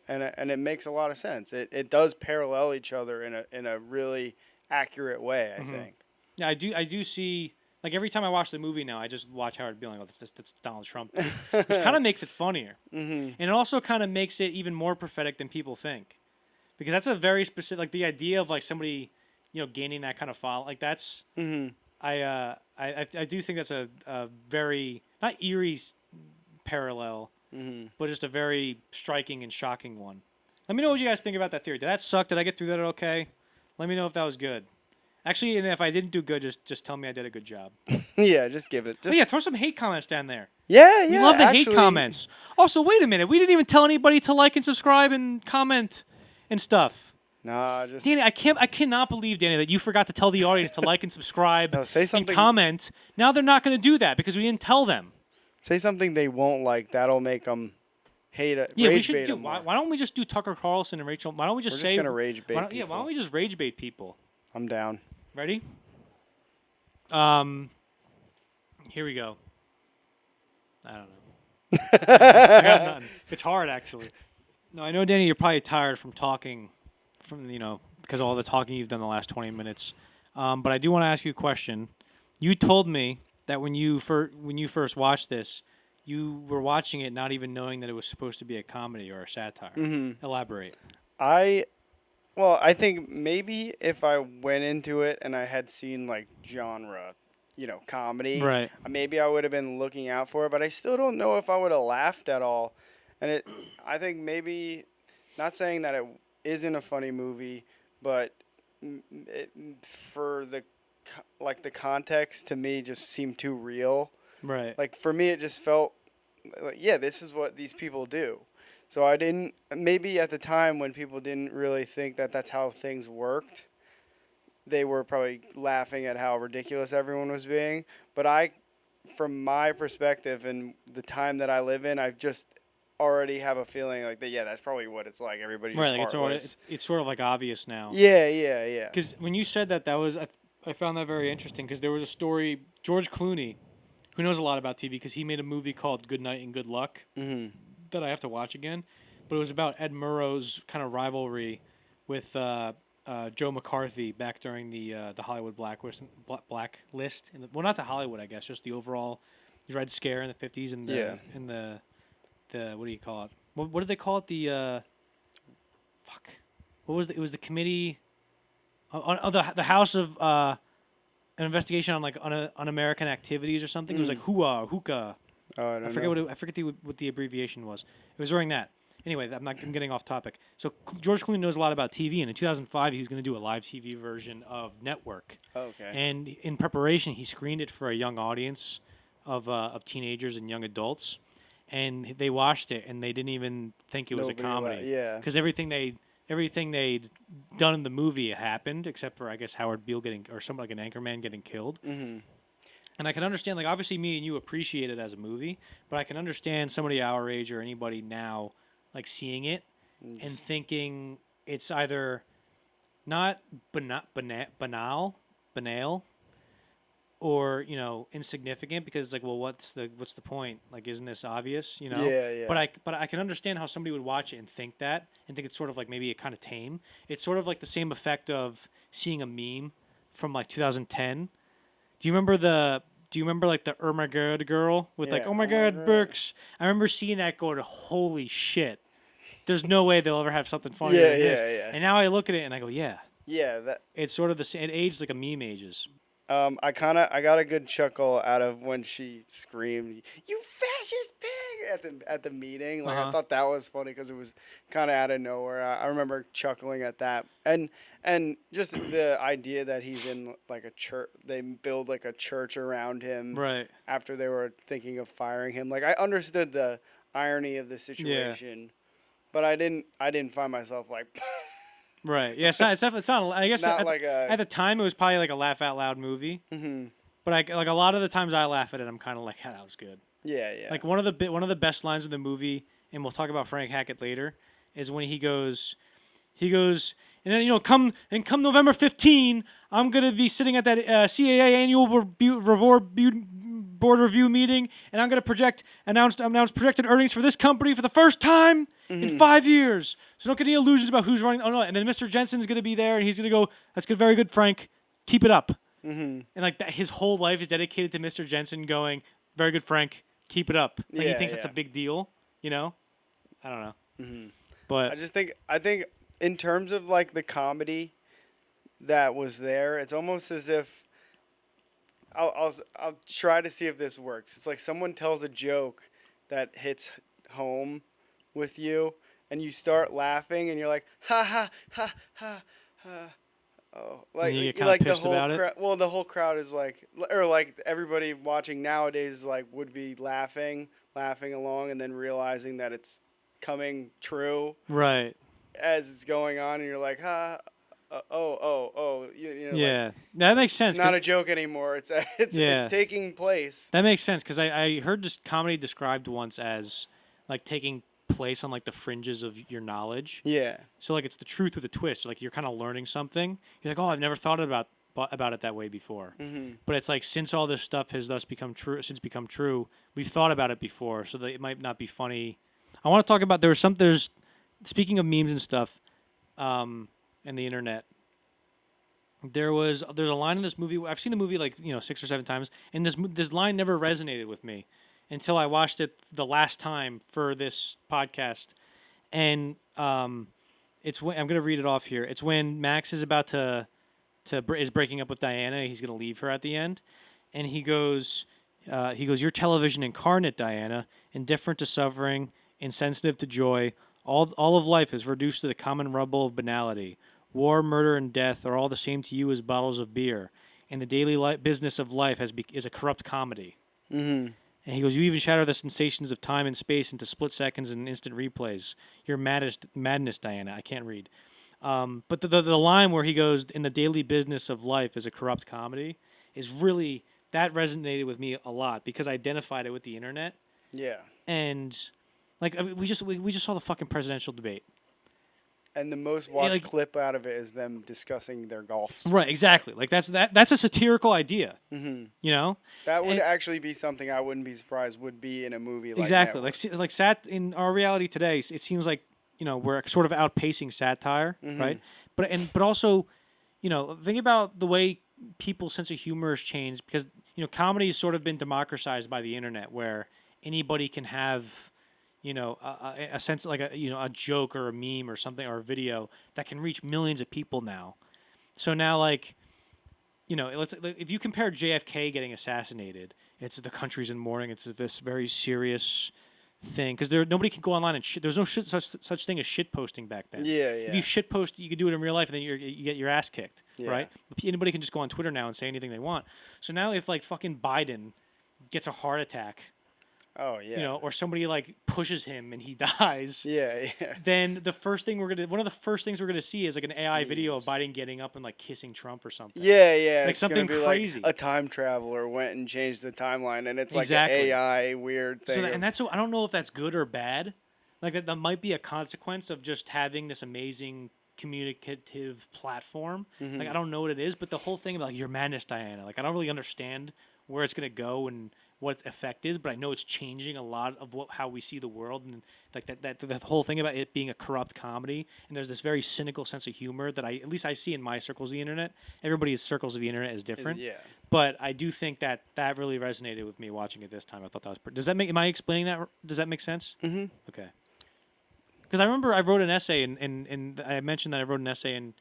And it makes a lot of sense. It does parallel each other in a really accurate way, I think. Yeah, I do see, every time I watch the movie now, I just watch Howard Beale and go, that's Donald Trump. Which kind of makes it funnier. And it also kind of makes it even more prophetic than people think. Because that's a very specific, the idea of but gaining that kind of follow, that's, I do think that's a very, not eerie parallel, but just a very striking and shocking one. Let me know what you guys think about that theory. Did that suck? Did I get through that okay? Let me know if that was good. Actually, and if I didn't do good, just tell me I did a good job. Yeah, just give it. Throw some hate comments down there. Yeah. We love the hate comments. Also, wait a minute. We didn't even tell anybody to like and subscribe and comment and stuff. Nah, just Danny, I cannot believe, Danny, that you forgot to tell the audience to like and subscribe say something, and comment. Now they're not going to do that because we didn't tell them. Say something they won't like. That'll make them hate it. Yeah, we should do. Why don't we just do Tucker Carlson and Rachel? Why don't we just We're just gonna rage bait. Why don't we just rage bait people? I'm down. Ready? Here we go. I don't know. I got nothing. It's hard, actually. No, I know, Danny, you're probably tired from talking, because of all the talking you've done the last 20 minutes. But I do want to ask you a question. You told me that when you first watched this, you were watching it not even knowing that it was supposed to be a comedy or a satire. Elaborate. I think maybe if I went into it and I had seen genre, comedy, right? Maybe I would have been looking out for it, but I still don't know if I would have laughed at all. And I think maybe, not saying that it isn't a funny movie, but for the context to me just seemed too real. Right. For me, it just felt this is what these people do. So I didn't, maybe at the time when people didn't really think that that's how things worked, they were probably laughing at how ridiculous everyone was being. But from my perspective and the time that I live in, I just already have a feeling that's probably what it's like. Everybody's heartless. It's sort of obvious now. Yeah. Because when you said that was, I found that very interesting because there was a story, George Clooney, who knows a lot about TV because he made a movie called Good Night and Good Luck that I have to watch again. But it was about Ed Murrow's kind of rivalry with Joe McCarthy back during the Hollywood blacklist. Not the Hollywood, I guess, just the overall Red Scare in the 50s and the what do you call it? What did they call it? The What was it was the committee the House of an investigation on un-American activities or something. It was hookah. Oh, I forget what the abbreviation was. It was during that. Anyway, I'm getting off topic. So George Clooney knows a lot about TV, and in 2005 he was going to do a live TV version of Network. Okay. And in preparation, he screened it for a young audience of teenagers and young adults, and they watched it and they didn't even think it was a comedy. Because everything they'd done in the movie happened, except for I guess Howard Beale getting or somebody like an anchorman getting killed. Mm-hmm. And I can understand, like, obviously me and you appreciate it as a movie, but I can understand somebody our age or anybody now, like, seeing it and thinking it's either not banal, or, insignificant, because it's like, well, what's the point? Like, isn't this obvious, Yeah, yeah. But I can understand how somebody would watch it and think that, and think it's sort of like maybe kind of tame. It's sort of like the same effect of seeing a meme from like 2010. Do you remember like the "Oh my God" girl with like Yeah. "Oh my Oh my God, God. Burks"? I remember seeing that, going, "Holy shit! There's no way they'll ever have something funnier Yeah, than this." yeah, yeah. And now I look at it and I go, "Yeah, Yeah, that it's sort of the same. It aged like a meme ages." I got a good chuckle out of when she screamed, "You fascist pig!" at the meeting. Like I thought that was funny because it was kind of out of nowhere. I remember chuckling at that, and just the idea that he's in like a church. They build like a church around him Right. after they were thinking of firing him. Like I understood the irony of the situation, but I didn't find myself like. Right. Yeah. It's not. It's definitely. It's not. I guess Not like a. at the time it was probably like a laugh out loud movie. Hmm. But like a lot of the times I laugh at it, I'm kind of like, yeah, that was good. Yeah, yeah. Like one of the best lines in the movie, and we'll talk about Frank Hackett later, is when he goes, and then come November 15, I'm gonna be sitting at that CAA annual board review meeting, and I'm gonna announce projected earnings for this company for the first time in 5 years. So don't get any illusions about who's running. Oh no! And then Mr. Jensen's gonna be there, and he's gonna go, "That's good, very good, Frank. Keep it up." And like that, his whole life is dedicated to Mr. Jensen going, "Very good, Frank. Keep it up." Like he Yeah, thinks it's a yeah. big deal. I don't know. I But just think in terms of like the comedy that was there, it's almost as if I'll try to see if this works. It's like someone tells a joke that hits home with you, and you start laughing, and you're like, ha ha ha ha ha. Oh, like you get you kinda like the pissed whole about it? crowd. Well, the whole crowd is like, or like everybody watching nowadays, like would be laughing along, and then realizing that it's coming true right. as it's going on, and you're like, you know, like Yeah, that makes sense. it's not 'Cause- a joke anymore. It's Yeah. taking place. that makes sense because I heard this comedy described once as like taking place on like the fringes of your knowledge. Yeah, So like it's the truth with a twist. Like you're kind of learning something. You're like, oh, I've never thought about it that way before. But it's like since all this stuff has become true, we've thought about it before, so that it might not be funny. I want to talk about there's speaking of memes and stuff, and the internet. There's a line in this movie. I've seen the movie like 6 or 7 times, and this line never resonated with me until I watched it the last time for this podcast, and it's when I'm gonna read it off here. It's when Max is about is breaking up with Diana. He's gonna leave her at the end, and he goes, "You're television incarnate, Diana, indifferent to suffering, insensitive to joy. All of life is reduced to the common rubble of banality. War, murder, and death are all the same to you as bottles of beer, and the daily business of life is a corrupt comedy." And he goes, "You even shatter the sensations of time and space into split seconds and instant replays. You're madness, Diana." I can't read. But the line where he goes, "In the daily business of life is a corrupt comedy," is really, that resonated with me a lot because I identified it with the internet. yeah. And like we just saw the fucking presidential debate. And the most watched like- clip out of it is them discussing their golf. Right, exactly. Like that's a satirical idea. That would And- actually be something I wouldn't be surprised would be in a movie like Exactly. Network. Like in our reality today, it seems like we're sort of outpacing satire, right? But also, think about the way people's sense of humor has changed because comedy has sort of been democratized by the internet, where anybody can have a sense like a joke or a meme or something or a video that can reach millions of people now. So now if you compare JFK getting assassinated, it's the country's in mourning. It's this very serious thing because nobody can go online and shit. There's no such thing as shit posting back then. Yeah, If yeah. you shit post, you could do it in real life, and then you get your ass kicked, Yeah. right? Anybody can just go on Twitter now and say anything they want. So now if like fucking Biden gets a heart attack, Oh yeah. you know, or somebody like pushes him and he dies, Yeah, yeah. then one of the first things we're gonna see is like an AI video of Memes. Biden getting up and like kissing Trump or something, Yeah, yeah. like It's gonna something be like crazy. a time traveler went and changed the timeline, and it's like an Exactly. AI weird So thing. and that's I don't know if that's good or bad. Like that might be a consequence of just having this amazing communicative platform. Like I don't know what it is, but the whole thing about like, your madness, Diana. Like I don't really understand where it's gonna go and what its effect is, but I know it's changing a lot of how we see the world and like that whole thing about it being a corrupt comedy. And there's this very cynical sense of humor that at least I see in my circles of the internet. Everybody's circles of the internet is different. Yeah. But I do think that really resonated with me watching it this time. I thought that was does that make am I explaining that? Does that make sense? Mm-hmm. Okay. Because I remember I wrote an essay and I mentioned that I wrote an essay in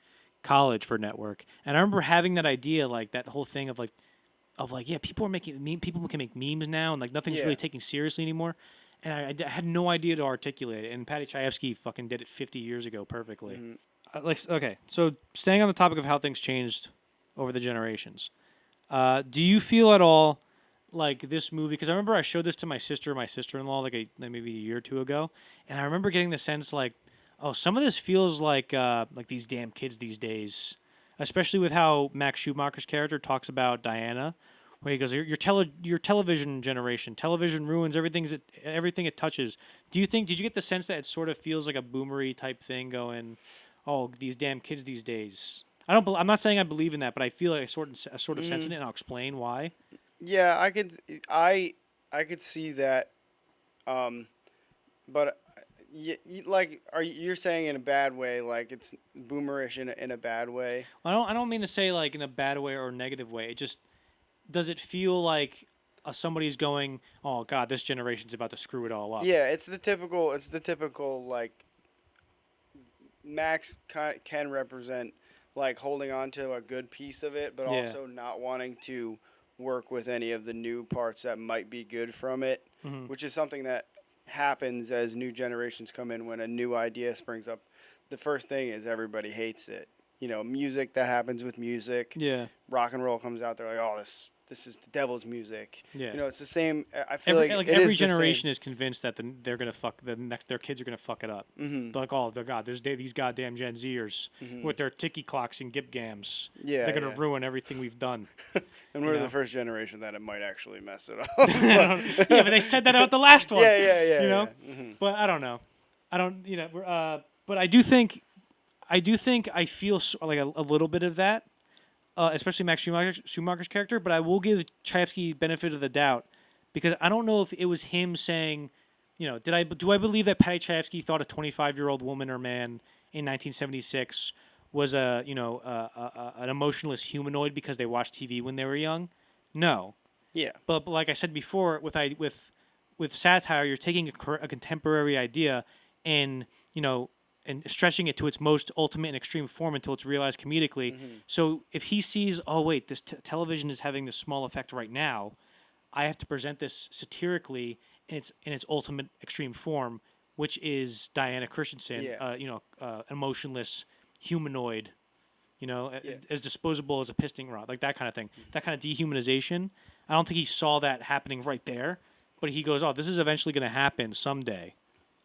college for Network, and I remember having that idea, like that whole thing of like yeah, people can make memes now, and like nothing's Yeah. really taken seriously anymore. And I had no idea to articulate it, and Paddy Chayefsky fucking did it 50 years ago perfectly. Okay, so staying on the topic of how things changed over the generations, do you feel at all like this movie? Because I remember I showed this to my sister-in-law, like maybe a year or two ago, and I remember getting the sense like, oh, some of this feels like these damn kids these days, especially with how Max Schumacher's character talks about Diana, where he goes, your television generation, television ruins everything it touches. Did you get the sense that it sort of feels like a boomery type thing going, oh, these damn kids these days? I'm not saying I believe in that, but I feel like a sort of sense in it, and I'll explain why. Yeah, I could see that, but like, you're saying in a bad way, like it's boomerish in a bad way? I don't mean to say like in a bad way or a negative way. It just does it feel like somebody's going, oh God, this generation's about to screw it all up. Yeah, it's the typical like Max can represent like holding on to a good piece of it, but Yeah. also not wanting to work with any of the new parts that might be good from it, which is something that happens as new generations come in. When a new idea springs up, the first thing is everybody hates it. You know, music, that happens with music. Yeah. Rock and roll comes out, they're like, oh, this is the devil's music. Yeah. You know, it's the same. I feel like it every is the same. generation is convinced that they're gonna fuck their kids are gonna fuck it up. Mm-hmm. They're like, oh, God, these goddamn Gen Zers with their ticky clocks and gip gams. Yeah, they're gonna yeah. ruin everything we've done. And we're know? the first generation that it might actually mess it up. Yeah, but they said that about the last one. Yeah. You know, Yeah. Mm-hmm. but I don't know. I don't. You know. But I do think I feel like a little bit of that, especially Max Schumacher's character. But I will give Chayefsky benefit of the doubt because I don't know if it was him saying, you know, do I believe that Paddy Chayefsky thought a 25-year-old woman or man in 1976 was an emotionless humanoid because they watched TV when they were young? No. Yeah. But like I said before, with satire, you're taking a contemporary idea and and stretching it to its most ultimate and extreme form until it's realized comedically. So if he sees, oh wait, this television is having this small effect right now, I have to present this satirically in its ultimate extreme form, which is Diana Christensen, emotionless humanoid, as disposable as a piston rod, like that kind of thing, that kind of dehumanization. I don't think he saw that happening right there, but he goes, "Oh, this is eventually going to happen someday."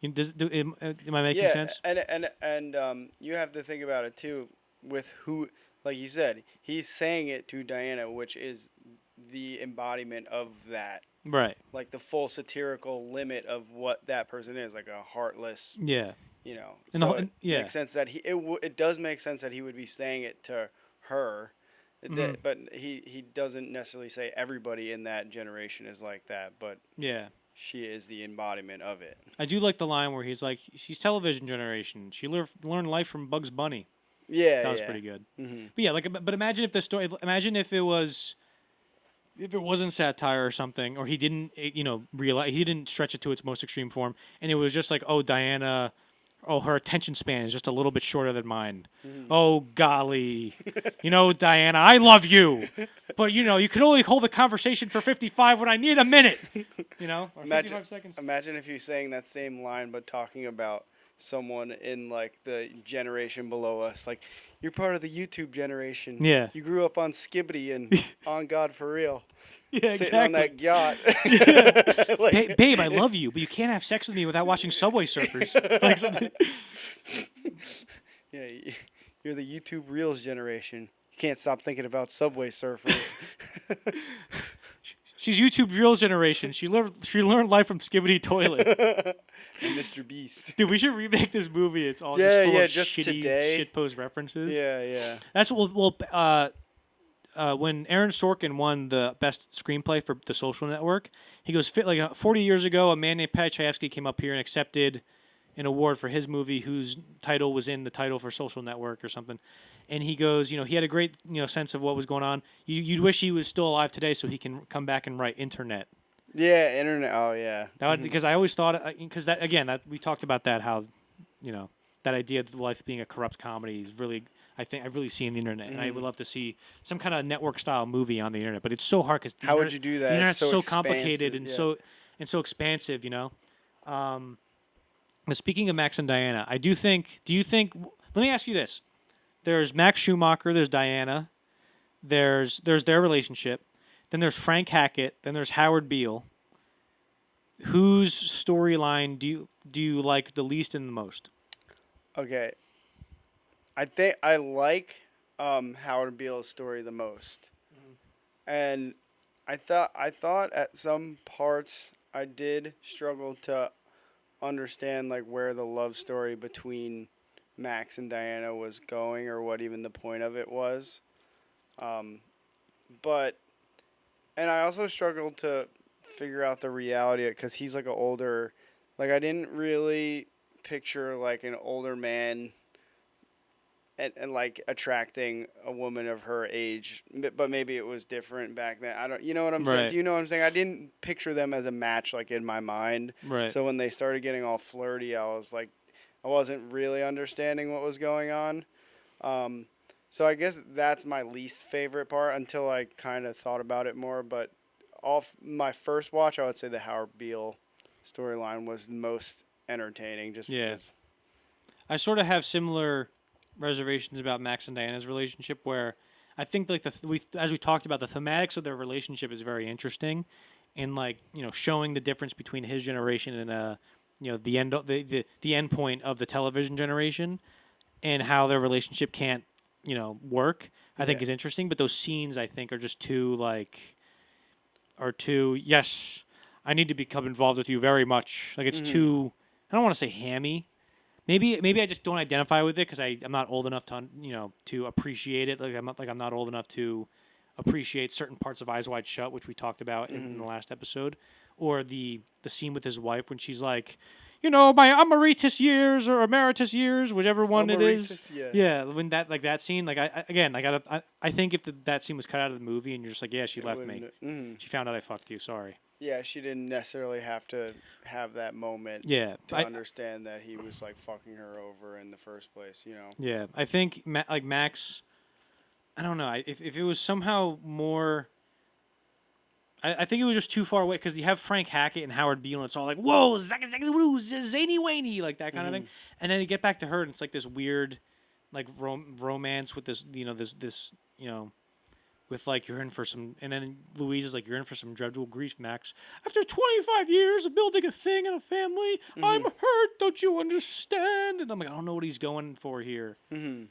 Am I making sense? And you have to think about it too, with who, like you said, he's saying it to Diana, which is the embodiment of that, Right. like the full satirical limit of what that person is, like a heartless. Yeah. You know, And so the- it yeah. makes sense that it does make sense that he would be saying it to her, but he doesn't necessarily say everybody in that generation is like that, but Yeah. she is the embodiment of it. I do like the line where he's like, "She's television generation. She learned life from Bugs Bunny." Yeah, That was pretty good. But yeah, but imagine if the story. Imagine if it wasn't satire or something, or he didn't, realize he didn't stretch it to its most extreme form, and it was just like, oh, Diana, oh, her attention span is just a little bit shorter than mine. Oh, golly, Diana, I love you, but you can only hold a conversation for 55 when I need a minute, or 55 seconds. Imagine if he's saying that same line but talking about someone in like the generation below us, like, You're part of the YouTube generation. Yeah. You grew up on Skibbity and On God for Real. Yeah, Sitting on that yacht. Yeah. Like, Babe, I love you, but you can't have sex with me without watching Subway Surfers. Like something. Yeah, you're the YouTube Reels generation. You can't stop thinking about Subway Surfers. She's YouTube Reels generation. She learned life from Skibbity Toilet. And Mr. Beast. Dude, we should remake this movie. It's all Yeah, just full yeah, of just shitty today. shitpost references. Yeah, yeah. That's when Aaron Sorkin won the best screenplay for The Social Network, he goes, 40 years ago, a man named Paddy Chayefsky came up here and accepted an award for his movie whose title was in the title for Social Network or something. And he goes, he had a great, sense of what was going on. You'd wish he was still alive today so he can come back and write Internet. Yeah, Internet. Oh, yeah. Because I always thought, because that we talked about that, how, that idea of life being a corrupt comedy is really, I think I've really seen the internet, and I would love to see some kind of network style movie on the internet. But it's so hard because how would you do that? The internet's It's so complicated and yeah. so expansive, But speaking of Max and Diana, do you think? Let me ask you this: there's Max Schumacher, there's Diana, there's their relationship, then there's Frank Hackett, then there's Howard Beale. Whose storyline do you like the least and the most? Okay. I think I like Howard Beale's story the most. And I thought at some parts I did struggle to understand like where the love story between Max and Diana was going or what even the point of it was. But and I also struggled to figure out the reality of it because he's like an older, like I didn't really picture like an older man and like attracting a woman of her age, but maybe it was different back then. I don't, you know what I'm saying? Right. Do you know what I'm saying? I didn't picture them as a match like in my mind. Right. So when they started getting all flirty, I was like, I wasn't really understanding what was going on. So I guess that's my least favorite part until I kind of thought about it more. But off my first watch, I would say the Howard Beale storyline was the most entertaining. Just because. I sort of have similar reservations about Max and Diana's relationship, where I think like as we talked about, the thematics of their relationship is very interesting, and like showing the difference between his generation and the end point of the television generation, and how their relationship can't work. I think is interesting, but those scenes I think are just too yes, I need to become involved with you very much. Like it's too. I don't want to say hammy. Maybe I just don't identify with it because I'm not old enough to to appreciate it. I'm not old enough to appreciate certain parts of Eyes Wide Shut, which we talked about in the last episode, or the scene with his wife when she's like, my emeritus years or emeritus years, whichever one it is. Yeah, when that scene, I think if that scene was cut out of the movie and you're just like, yeah, she left me. She found out I fucked you. Sorry. Yeah, she didn't necessarily have to have that moment to understand that he was like fucking her over in the first place, Yeah, I think Max, I don't know. If it was somehow more, I think it was just too far away because you have Frank Hackett and Howard Beale and it's all like, whoa, zany waney, like that kind of thing. And then you get back to her and it's like this weird, like romance with this, with like you're in for some, and then Louise is like, you're in for some dreadful grief, Max. After 25 years of building a thing and a family, I'm hurt. Don't you understand? And I'm like, I don't know what he's going for here. Yeah,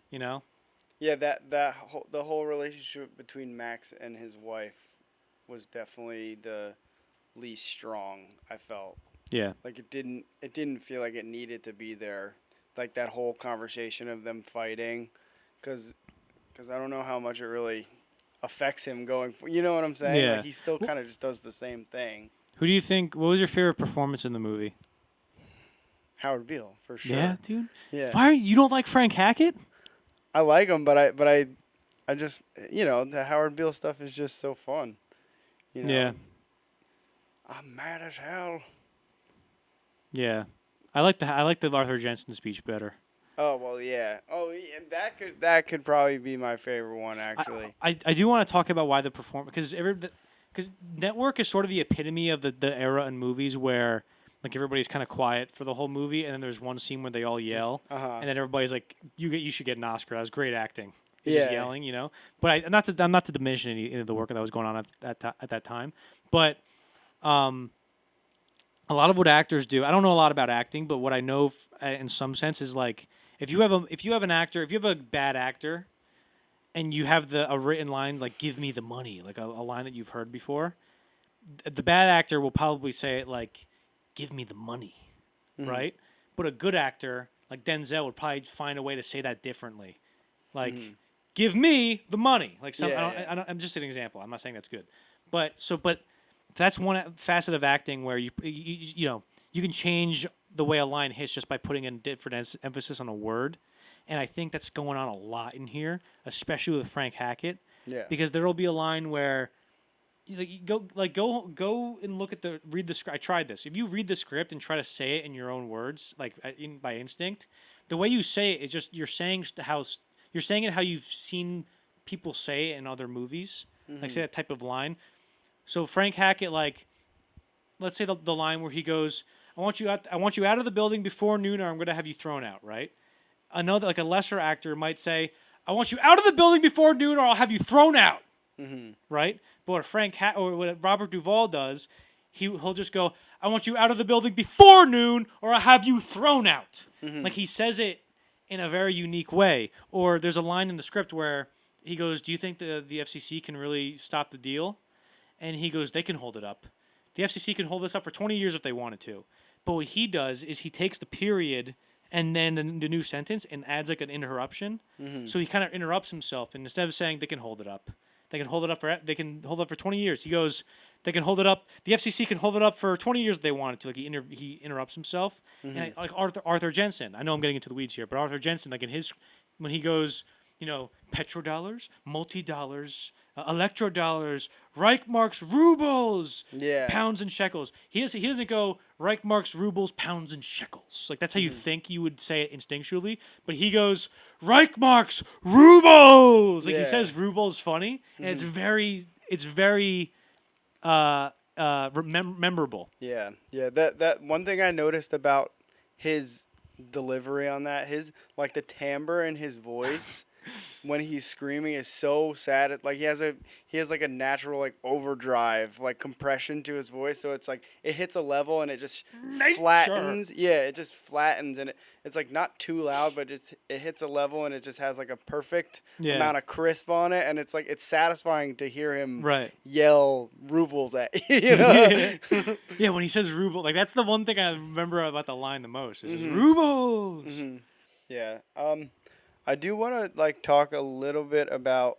the whole relationship between Max and his wife was definitely the least strong. I felt. Yeah. Like it didn't feel like it needed to be there. Like that whole conversation of them fighting, because I don't know how much it really affects him going. You know what I'm saying? Yeah. Like he still kind of just does the same thing. Who do you think? What was your favorite performance in the movie? Howard Beale, for sure. Yeah, dude. Yeah. Why you don't like Frank Hackett? I like him, but I just the Howard Beale stuff is just so fun. Yeah. I'm mad as hell. Yeah, I like the Arthur Jensen speech better. Oh well, yeah. Oh, yeah, that could probably be my favorite one actually. I do want to talk about why the performance because Network is sort of the epitome of the era in movies where Like everybody's kind of quiet for the whole movie, and then there's one scene where they all yell, and then everybody's like, "You should get an Oscar. That was great acting." He's just yelling, But I'm not to diminish any of the work that was going on at that time, but a lot of what actors do, I don't know a lot about acting, but what I know in some sense is like if you have a bad actor, and you have a written line like "Give me the money," like a line that you've heard before, the bad actor will probably say it like "Give me the money," right? But a good actor like Denzel would probably find a way to say that differently, like "Give me the money." Like I'm just an example. I'm not saying that's good, but that's one facet of acting where you can change the way a line hits just by putting a different emphasis on a word. And I think that's going on a lot in here, especially with Frank Hackett. Yeah. Because there will be a line where you go and look at read the script. I tried this. If you read the script and try to say it in your own words, like by instinct, the way you say it is just you're saying it how you've seen people say it in other movies. Like say that type of line. So Frank Hackett, like, let's say the line where he goes, I want you out of the building before noon, or I'm going to have you thrown out, right? Another, like a lesser actor might say, I want you out of the building before noon, or I'll have you thrown out, right? But what Robert Duvall does, he'll just go, I want you out of the building before noon, or I'll have you thrown out. Like he says it in a very unique way. Or there's a line in the script where he goes, do you think the FCC can really stop the deal? And he goes, they can hold it up. The FCC can hold this up for 20 years if they wanted to. But what he does is he takes the period and then the new sentence and adds like an interruption. So he kind of interrupts himself. And instead of saying they can hold it up, they can hold it up for 20 years. He goes, they can hold it up. The FCC can hold it up for 20 years if they wanted to. Like he interrupts himself. And like Arthur Jensen. I know I'm getting into the weeds here, but Arthur Jensen, like when he goes, petrodollars, multi-dollars, electrodollars, Reichmarks, rubles, pounds and shekels. He doesn't go Reichmarks, rubles, pounds and shekels. Like that's how you think you would say it instinctually. But he goes Reichmarks, rubles. Like he says rubles funny, and it's very memorable. Yeah. That one thing I noticed about his delivery on that, the timbre in his voice. When he's screaming is so sad. Like he has like a natural like overdrive, like compression to his voice. So it's like it hits a level and it just flattens. Yeah, it just flattens and it's like not too loud, but it hits a level and it just has like a perfect amount of crisp on it. And it's like it's satisfying to hear him yell rubles at you. Yeah, when he says ruble, like that's the one thing I remember about the line the most. Is rubles. Yeah. I do want to talk a little bit about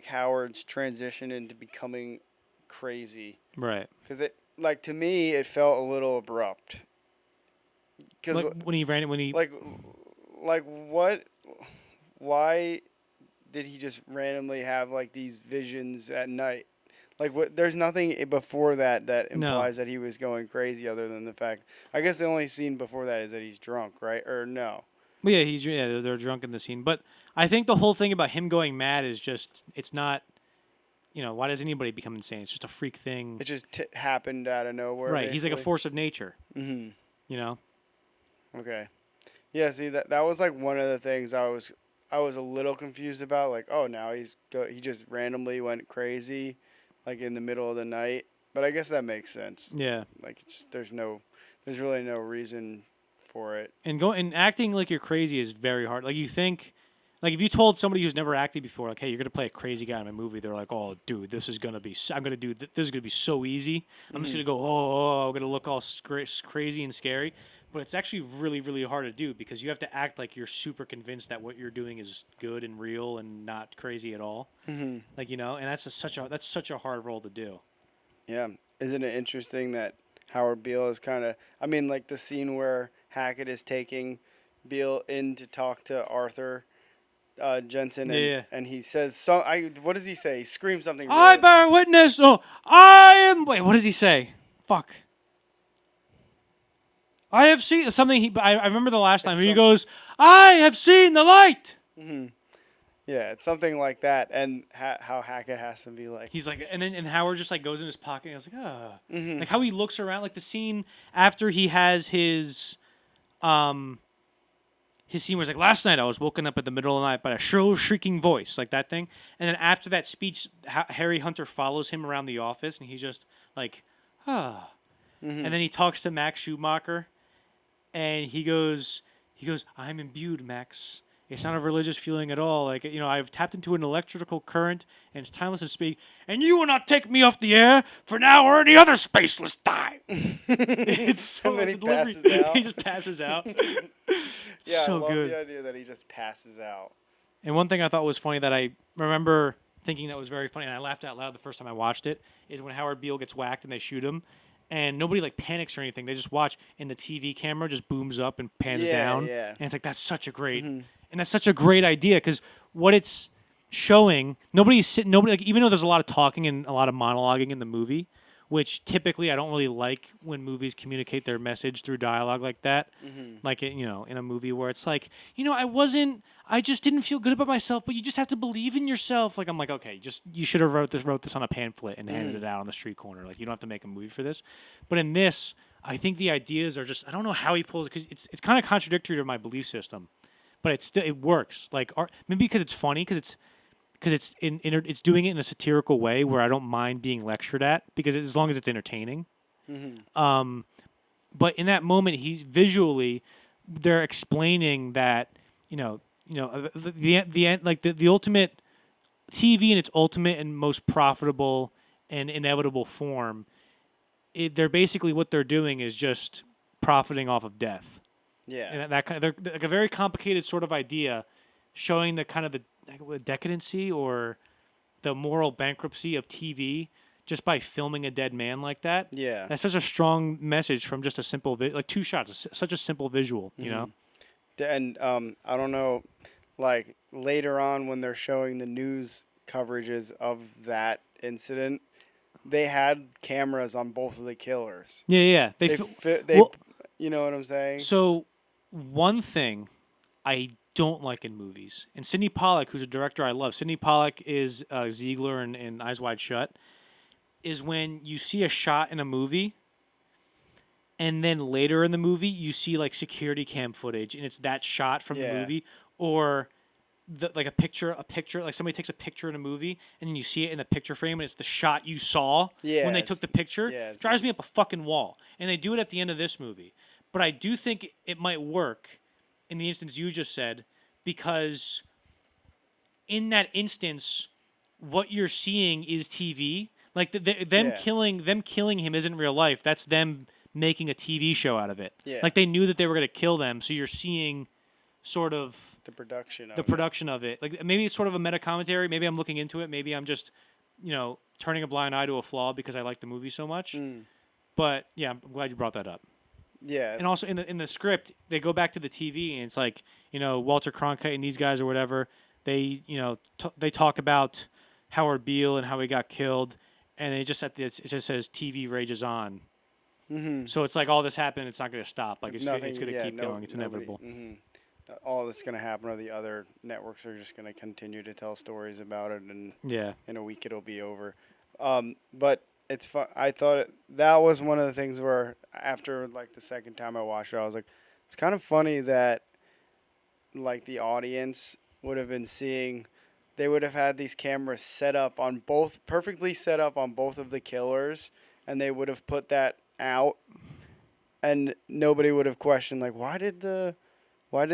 Howard's transition into becoming crazy. Right. Because to me it felt a little abrupt. Because why did he just randomly have these visions at night? There's nothing before that implies that he was going crazy other than the fact. I guess the only scene before that is that he's drunk, right? Or no? Well, yeah, they're drunk in the scene. But I think the whole thing about him going mad is just, it's not, why does anybody become insane? It's just a freak thing. It just happened out of nowhere. Right. Basically. He's like a force of nature. Okay. Yeah, see, that was one of the things I was a little confused about. Now he just randomly went crazy, in the middle of the night. But I guess that makes sense. Yeah. There's really no reason for it. And acting like you're crazy is very hard. You think, if you told somebody who's never acted before, hey, you're gonna play a crazy guy in my movie, they're like, oh, dude, this is gonna be so easy. I'm just gonna go, I'm gonna look all crazy and scary. But it's actually really, really hard to do because you have to act like you're super convinced that what you're doing is good and real and not crazy at all. And that's such a hard role to do. Yeah, isn't it interesting that Howard Beale is kind of, the scene where Hackett is taking Beale in to talk to Arthur Jensen, and he says, what does he say? He screams something. I bear witness. Oh, I am. Wait, what does he say? Fuck. I have seen something. I remember the last time he goes, I have seen the light. Yeah, it's something like that, and how Hackett has to be like. He's like, and Howard just like goes in his pocket. And I was like, ah, Mm-hmm. like how he looks around, like the scene after he has his scene was like, last night I was woken up in the middle of the night by a shrill, shrieking voice, like that thing. And then after that speech, Harry Hunter follows him around the office, and he's just like, ah. Mm-hmm. And then he talks to Max Schumacher, and he goes, I'm imbued, Max. It's not a religious feeling at all. Like, I've tapped into an electrical current, and it's timeless to speak. And you will not take me off the air for now or any other spaceless time. It's so And then he the delivery- passes out. He just passes out. It's Yeah, so I love good. the idea that he just passes out. And one thing I thought was funny that I remember thinking that was very funny, and I laughed out loud the first time I watched it, is when Howard Beale gets whacked and they shoot him, and nobody like panics or anything. They just watch, and the TV camera just booms up and pans down. Yeah. And it's like, that's such a great, and that's such a great idea, because what it's showing, nobody, like, even though there's a lot of talking and a lot of monologuing in the movie, which typically I don't really like when movies communicate their message through dialogue like that. Like, in a movie where it's like, I just didn't feel good about myself, but you just have to believe in yourself. Like, I'm like, okay, you should have wrote this on a pamphlet and handed it out on the street corner. Like, you don't have to make a movie for this. But in this, I think the ideas are just, I don't know how he pulls it, because it's kind of contradictory to my belief system, but it works. Like, maybe because it's funny, because it's doing it in a satirical way where I don't mind being lectured at, because as long as it's entertaining. But in that moment, they're explaining that the ultimate TV in its ultimate and most profitable and inevitable form. They're basically, what they're doing is just profiting off of death. Yeah. And that kind of, they're like a very complicated sort of idea, showing the kind of the decadency or the moral bankruptcy of TV just by filming a dead man like that. Yeah. That's such a strong message from just a simple, like 2 shots, such a simple visual, you know? And I don't know, like later on when they're showing the news coverages of that incident, they had cameras on both of the killers. Yeah. Well, you know what I'm saying? So one thing I don't like in movies, and Sidney Pollack, who's a director I love, Sidney Pollack is Ziegler in Eyes Wide Shut, is when you see a shot in a movie, and then later in the movie you see like security cam footage, and it's that shot from the movie, or like a picture, like somebody takes a picture in a movie, and then you see it in the picture frame, and it's the shot you saw when they took the picture. It drives me up a fucking wall, and they do it at the end of this movie. But I do think it might work in the instance you just said, because in that instance, what you're seeing is TV. Like them killing him isn't real life. That's them making a TV show out of it. Yeah. Like they knew that they were going to kill them, so you're seeing sort of the production of it. Like maybe it's sort of a meta commentary. Maybe I'm looking into it. Maybe I'm just, turning a blind eye to a flaw because I like the movie so much. But yeah, I'm glad you brought that up. Yeah. And also in the script, they go back to the TV, and it's like, Walter Cronkite and these guys or whatever, they they talk about Howard Beale and how he got killed, and it just says TV rages on. So it's like all this happened, it's not going to stop. Like it's going to keep going. It's inevitable. All that's going to happen, or the other networks are just going to continue to tell stories about it, and in a week it'll be over. But it's fun. I thought that was one of the things where after like the second time I watched it, I was like, it's kind of funny that like the audience would have been seeing, they would have had these cameras perfectly set up on both of the killers, and they would have put that out, and nobody would have questioned like, why did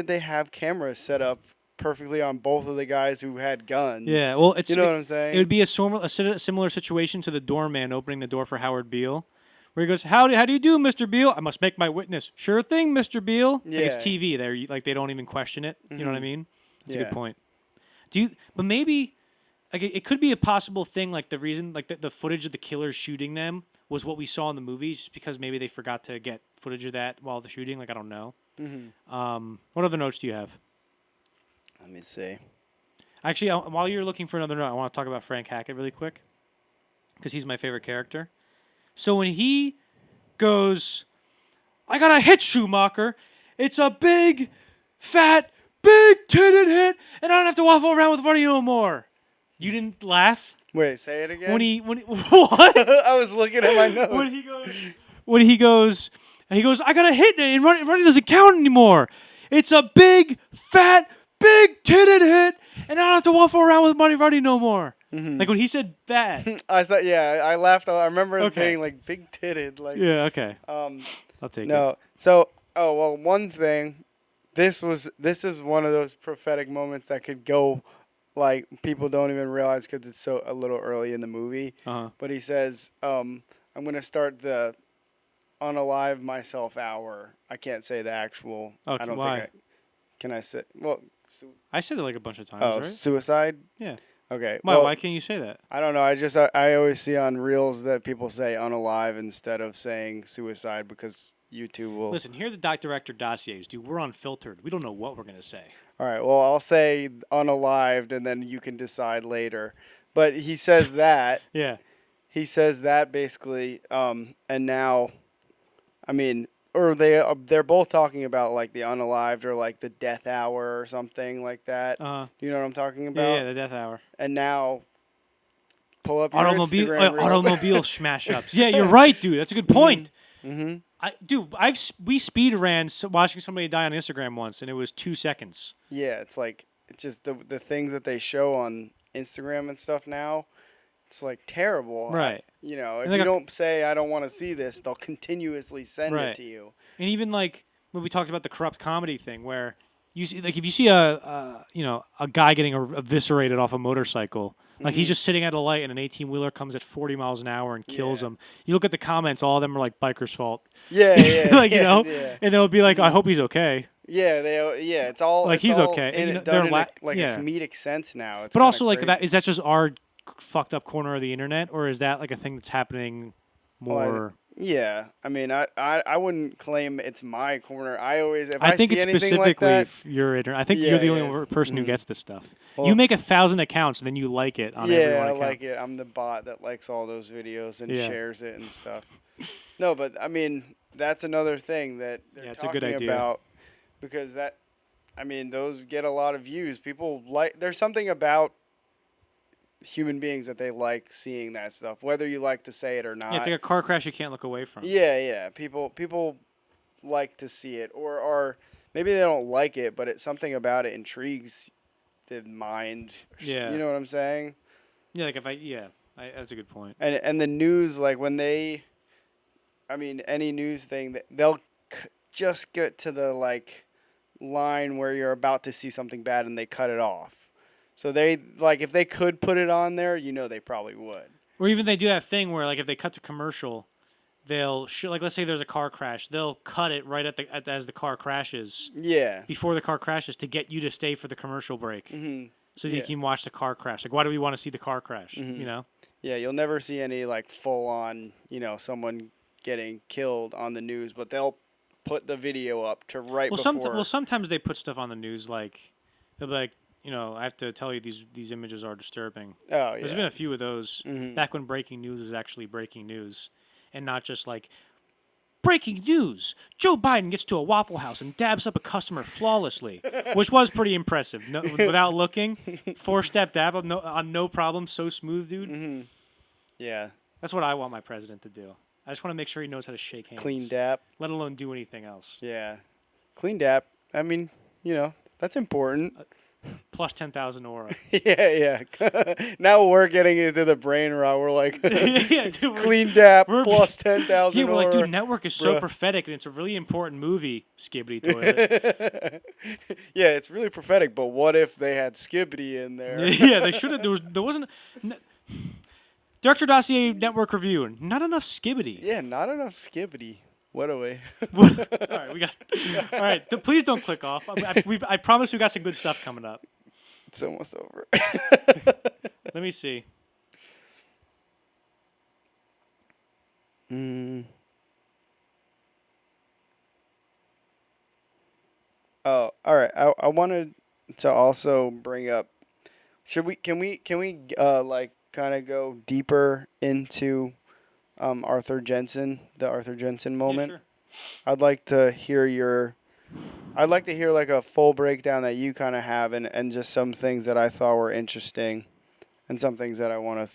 they have cameras set up perfectly on both of the guys who had guns? Yeah, well, what I'm saying? It would be a similar situation to the doorman opening the door for Howard Beale, where he goes, "How do you do, Mr. Beale? I must make my witness." "Sure thing, Mr. Beale." Yeah. Like it's TV. They don't even question it. You know what I mean? That's a good point. But maybe like it could be a possible thing. Like the reason, like the footage of the killers shooting them was what we saw in the movies, just because maybe they forgot to get footage of that while the shooting. Like I don't know. What other notes do you have? Let me see. Actually, while you're looking for another note, I want to talk about Frank Hackett really quick, because he's my favorite character. So when he goes, "I got a hit, Schumacher. It's a big, fat, big titted hit, and I don't have to waffle around with Ruddy no more. You didn't laugh Wait, say it again. when he what? I was looking at my notes. When he goes, I got a hit, and Ruddy doesn't count anymore. It's a big, fat, big titted hit, and I don't have to waffle around with Ruddy no more. Like when he said that. I thought, yeah, I laughed. I remember it Okay. being like big titted, like. Yeah. Okay. I'll take it. No, so one thing, this is one of those prophetic moments that could go, like people don't even realize because it's so a little early in the movie. But he says, I'm gonna start the unalive myself hour. I can't say the actual. Okay, I don't why? think can I say I said it like a bunch of times, right? suicide. Yeah. Okay. Why can't you say that? I don't know. I always see on reels that people say unalive instead of saying suicide because YouTube will. Listen, here's the Director Dossiers, dude. We're unfiltered. We don't know what we're gonna say. All right. Well, I'll say unalived, and then you can decide later. But he says that. Yeah. He says that basically, and now, I mean, or they're both talking about like the unalived or like the death hour or something like that. Do you know what I'm talking about? Yeah, the death hour. And now, pull up your Instagram reels. Automobile smash ups. Yeah, you're right, dude. That's a good point. Mm-hmm. We speed ran watching somebody die on Instagram once, and it was 2 seconds. Yeah, it's just the things that they show on Instagram and stuff now. It's like terrible. Right. If like you don't say I don't want to see this, they'll continuously send Right. it to you. And even like when we talked about the corrupt comedy thing, where you see, like if you see a guy getting eviscerated off a motorcycle, like he's just sitting at a light and an 18-wheeler comes at 40 miles an hour and kills him. You look at the comments, all of them are like biker's fault. Yeah, like yeah. and they'll be like, I hope he's okay. Yeah, it's all like it's he's all okay. in, And done in a comedic sense now. It's but also crazy. like is that just our fucked up corner of the internet, or is that like a thing that's happening more? Yeah, I mean, I wouldn't claim it's my corner. I think see it's anything specifically like that, your internet. I think you're the only person who gets this stuff. Well, you make 1,000 accounts and then you like it on every one I account. like it. I'm the bot that likes all those videos and Yeah. shares it and stuff. No, but I mean, that's another thing that they're it's a talking good idea. about because those get a lot of views. People there's something about human beings that they like seeing that stuff, whether you like to say it or not. Yeah, it's like a car crash you can't look away from. Yeah. People like to see it, or maybe they don't like it, but something about it intrigues the mind. Yeah. You know what I'm saying? Yeah, like that's a good point. And the news, like when any news thing, they'll just get to the like line where you're about to see something bad and they cut it off. So they if they could put it on there, they probably would. Or even they do that thing where like if they cut to commercial, they'll like let's say there's a car crash, they'll cut it right as the car crashes. Yeah. Before the car crashes to get you to stay for the commercial break. Mm-hmm. So that you can watch the car crash. Like why do we want to see the car crash? Mm-hmm. Yeah, you'll never see any like full on, someone getting killed on the news, but they'll put the video up to before. Sometimes they put stuff on the news like they'll be like, I have to tell you these images are disturbing. Oh, yeah. There's been a few of those Mm-hmm. back when breaking news was actually breaking news and not just like breaking news. Joe Biden gets to a Waffle House and dabs up a customer flawlessly, which was pretty impressive. No, without looking, 4-step dab up on no problem, so smooth, dude. Mm-hmm. Yeah. That's what I want my president to do. I just want to make sure he knows how to shake hands. Clean dap. Let alone do anything else. Yeah. Clean dap. I mean, that's important. Plus 10,000 aura. Yeah. Now we're getting into the brain rot. We're like, yeah, dude, clean dap plus 10,000 Yeah, we're aura. like, dude, Network is so prophetic, and it's a really important movie, Skibbity Toilet. Yeah, it's really prophetic, but what if they had Skibbity in there? Yeah, they should have. There wasn't. Director Dossier Network Review. Not enough Skibbity. Yeah, not enough Skibbity. What a way. All right, All right, please don't click off. I promise we got some good stuff coming up. It's almost over. Let me see. Oh, all right. I wanted to also bring up. Can we like kind of go deeper into the Arthur Jensen moment? Yeah, sure. I'd like to hear your I'd like to hear like a full breakdown that you kind of have, and just some things that I thought were interesting, and some things that I want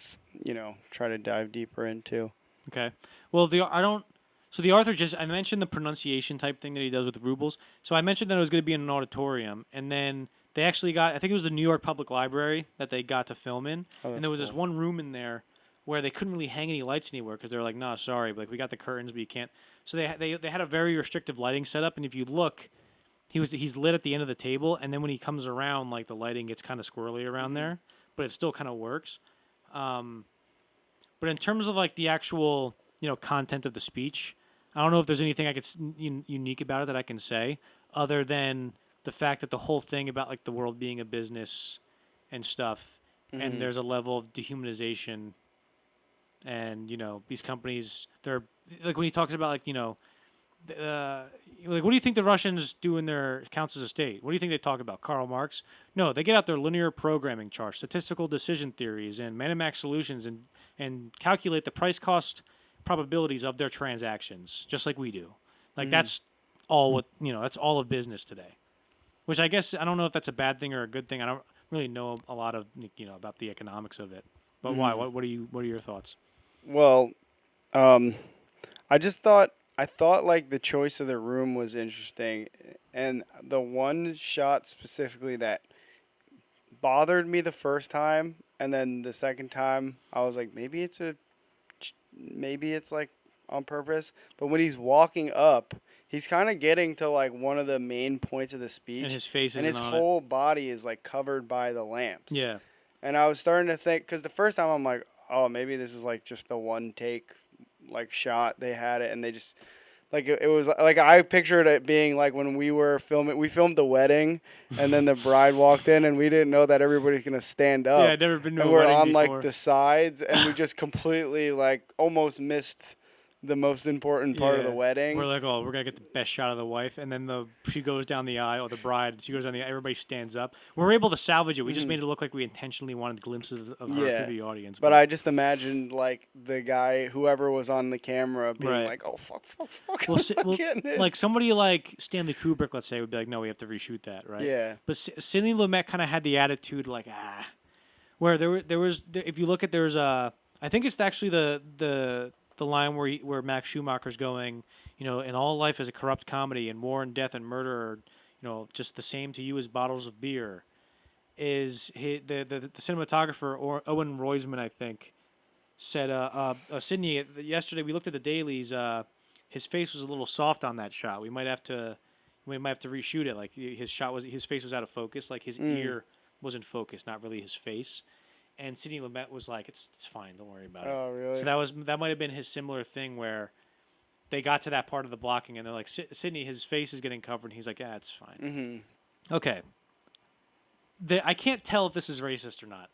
to, try to dive deeper into. Okay. Well, I don't. So the Arthur just I mentioned the pronunciation type thing that he does with rubles. So I mentioned that it was going to be in an auditorium, and then they actually got. I think it was the New York Public Library that they got to film in, Oh, and that's there was this cool. one room in there where they couldn't really hang any lights anywhere because they were like, "No, sorry, but, like we got the curtains, but you can't." So they had a very restrictive lighting setup, and if you look, he's lit at the end of the table, and then when he comes around, like the lighting gets kind of squirrely around there, but it still kind of works. Um, but in terms of like the actual content of the speech, I don't know if there's anything I could unique about it that I can say other than the fact that the whole thing about like the world being a business and stuff, and there's a level of dehumanization, and these companies they're like when he talks about like like what do you think the Russians do in their accounts as a state? What do you think they talk about? Karl Marx? No, they get out their linear programming charts, statistical decision theories, and Minimax solutions, and calculate the price cost probabilities of their transactions, just like we do. Like that's all that's all of business today. Which I guess I don't know if that's a bad thing or a good thing. I don't really know a lot of about the economics of it. But why? What are your thoughts? Well, um, I just thought I thought like the choice of the room was interesting, and the one shot specifically that bothered me the first time, and then the second time I was like, maybe it's like on purpose. But when he's walking up, he's kind of getting to like one of the main points of the speech, And his face and isn't his on it. whole body is like covered by the lamps. Yeah. And I was starting to think, because the first time I'm like, oh, maybe this is like just the one take, like shot they had it, and they just like it was like I pictured it being like when we filmed the wedding, and then the bride walked in, and we didn't know that everybody's gonna stand Yeah, up, I'd never been to and a we're wedding on like before. the sides, and we just completely like almost missed the most important part of the wedding. We're like, oh, we're gonna get the best shot of the wife, and then she goes down the aisle, the bride. She goes down the aisle. Everybody stands up. We're able to salvage it. We just made it look like we intentionally wanted glimpses of her through Yeah. the audience. But I just imagined like the guy, whoever was on the camera, being Right. like, "Oh fuck, well, I'm not getting it." like somebody like Stanley Kubrick, let's say, would be like, no, we have to reshoot that, right? Yeah. But Sidney Lumet kind of had the attitude like, where if you look at I think it's actually the line where Max Schumacher's going, and all life is a corrupt comedy, and war and death and murder are, just the same to you as bottles of beer. Is the cinematographer Owen Roisman, I think, said Sidney yesterday we looked at the dailies. His face was a little soft on that shot. We might have to reshoot it. Like his face was out of focus. Like his ear was in focus, not really his face. And Sidney Lumet was like, "It's fine, don't worry about it." Oh really? So that might have been his similar thing where they got to that part of the blocking and they're like, "Sidney, his face is getting covered," and he's like, "Yeah, it's fine." Okay. I can't tell if this is racist or not.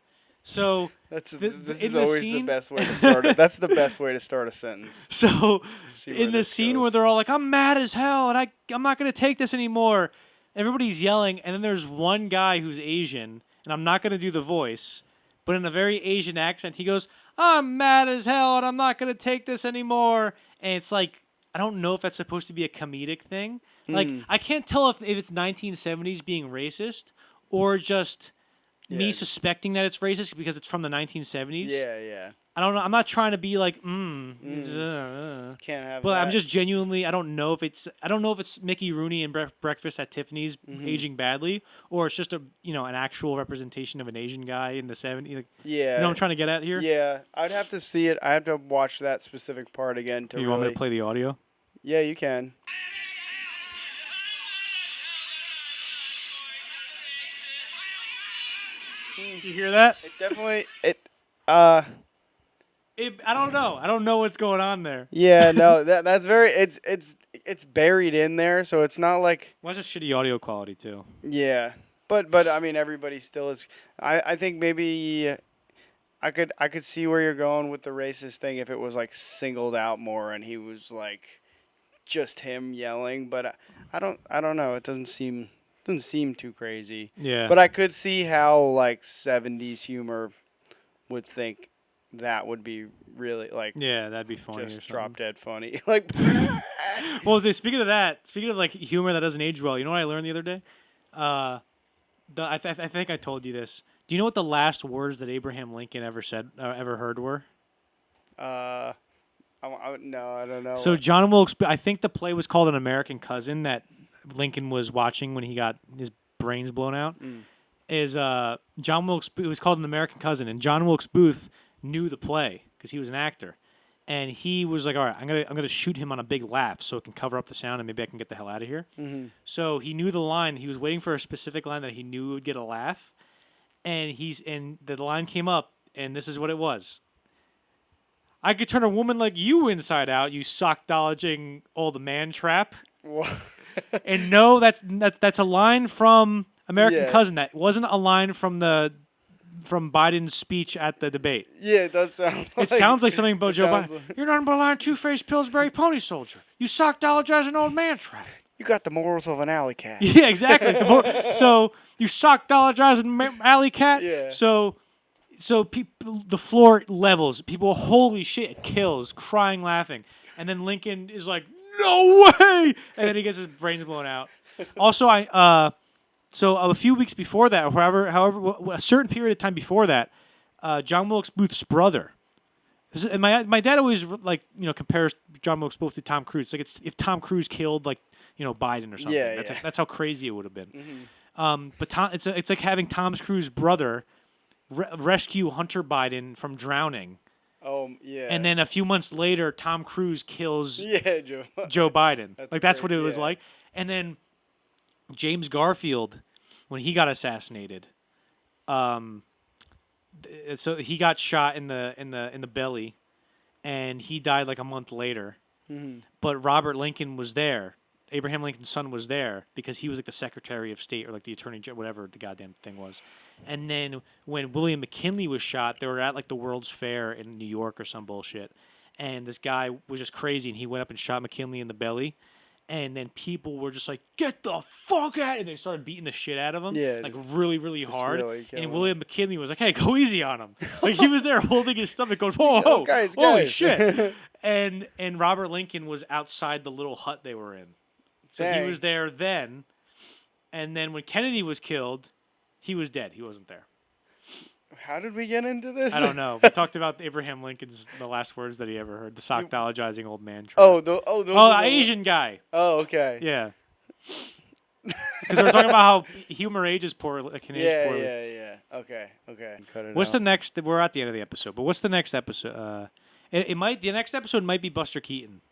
So This in is the always scene- the best way to start it. That's the best way to start a sentence. So See where in the this scene goes. where they're all like, "I'm mad as hell, and I'm not gonna take this anymore," everybody's yelling, and then there's one guy who's Asian, and I'm not gonna do the voice, but in a very Asian accent, he goes, "I'm mad as hell, and I'm not gonna take this anymore," and it's like I don't know if that's supposed to be a comedic thing. Like I can't tell if it's 1970s being racist or just me Yeah. suspecting that it's racist because it's from the 1970s. Yeah. I don't know. I'm not trying to be like, Can't have but that. I'm just genuinely. I don't know if it's Mickey Rooney and Breakfast at Tiffany's aging badly, or it's just an actual representation of an Asian guy in the '70s. Like, Yeah. you know what I'm trying to get at here? Yeah. I'd have to see it. I have to watch that specific part again to You really. want me to play the audio? Yeah, you can. You hear that? It definitely. I don't know. I don't know what's going on there. Yeah. No. That's very. It's buried in there, so it's not like. Why is it shitty audio quality too? Yeah. But I mean, everybody still is. I think maybe. I could see where you're going with the racist thing if it was like singled out more and he was like just him yelling, but I don't know. It doesn't seem too crazy. Yeah. But I could see how like 70s humor would think that would be really like Yeah, that'd be funny. just or drop something. dead funny. Like, Well, dude, speaking of like humor that doesn't age well, you know what I learned the other day? I think I told you this. Do you know what the last words that Abraham Lincoln ever said, ever heard were? no, I don't know. So John Wilkes, I think the play was called An American Cousin that Lincoln was watching when he got his brains blown out. Is John Wilkes? It was called An American Cousin, and John Wilkes Booth knew the play because he was an actor, and he was like, "All right, I'm gonna shoot him on a big laugh so it can cover up the sound, and maybe I can get the hell out of here." So he knew the line. He was waiting for a specific line that he knew would get a laugh, and the line came up, and this is what it was. I could turn a woman like you inside out, you sock-dologing old man trap. And no, that's a line from American Cousin. That wasn't a line from Biden's speech at the debate. Yeah, it does sound. It sounds like something about Joe Biden. You're nothing but a lying, two-faced Pillsbury pony soldier. You sock-dologizing old man trap. You got the morals of an alley cat. Yeah, exactly. So you sock-dologizing alley cat. Yeah. So people, the floor levels. People, holy shit, it kills, crying, laughing. And then Lincoln is like, no way! And then he gets his brains blown out. Also, so a few weeks before that, or however, a certain period of time before that, John Wilkes Booth's brother. And my dad always compares John Wilkes Booth to Tom Cruise. It's like if Tom Cruise killed Biden or something. Yeah, That's how crazy it would have been. But it's like having Tom Cruise's brother rescue Hunter Biden from drowning. Oh, yeah. And then a few months later, Tom Cruise kills Joe Biden. That's what it was yeah. like. And then James Garfield, when he got assassinated, so he got shot in the belly, and he died like a month later. But Robert Lincoln was there. Abraham Lincoln's son was there because he was like the Secretary of State or like the Attorney General, whatever the goddamn thing was. And then when William McKinley was shot, they were at like the World's Fair in New York or some bullshit. And this guy was just crazy, and he went up and shot McKinley in the belly. And then people were just like, "Get the fuck out!" And they started beating the shit out of him, like really, really hard. Really and William McKinley was like, "Hey, go easy on him!" Like he was there holding his stomach, going, "Whoa, guys, holy guys." shit!" and Robert Lincoln was outside the little hut they were in, so he was there then. And then when Kennedy was killed, he was dead. He wasn't there. How did we get into this? I don't know. We talked about Abraham Lincoln's the last words that he ever heard. The sock-dologizing old man. Asian guy. Oh, okay. Yeah. Because we're talking about how humor ages poorly. Can age poorly. Yeah. Okay. What's the next? We're at the end of the episode, but what's the next episode? The next episode might be Buster Keaton.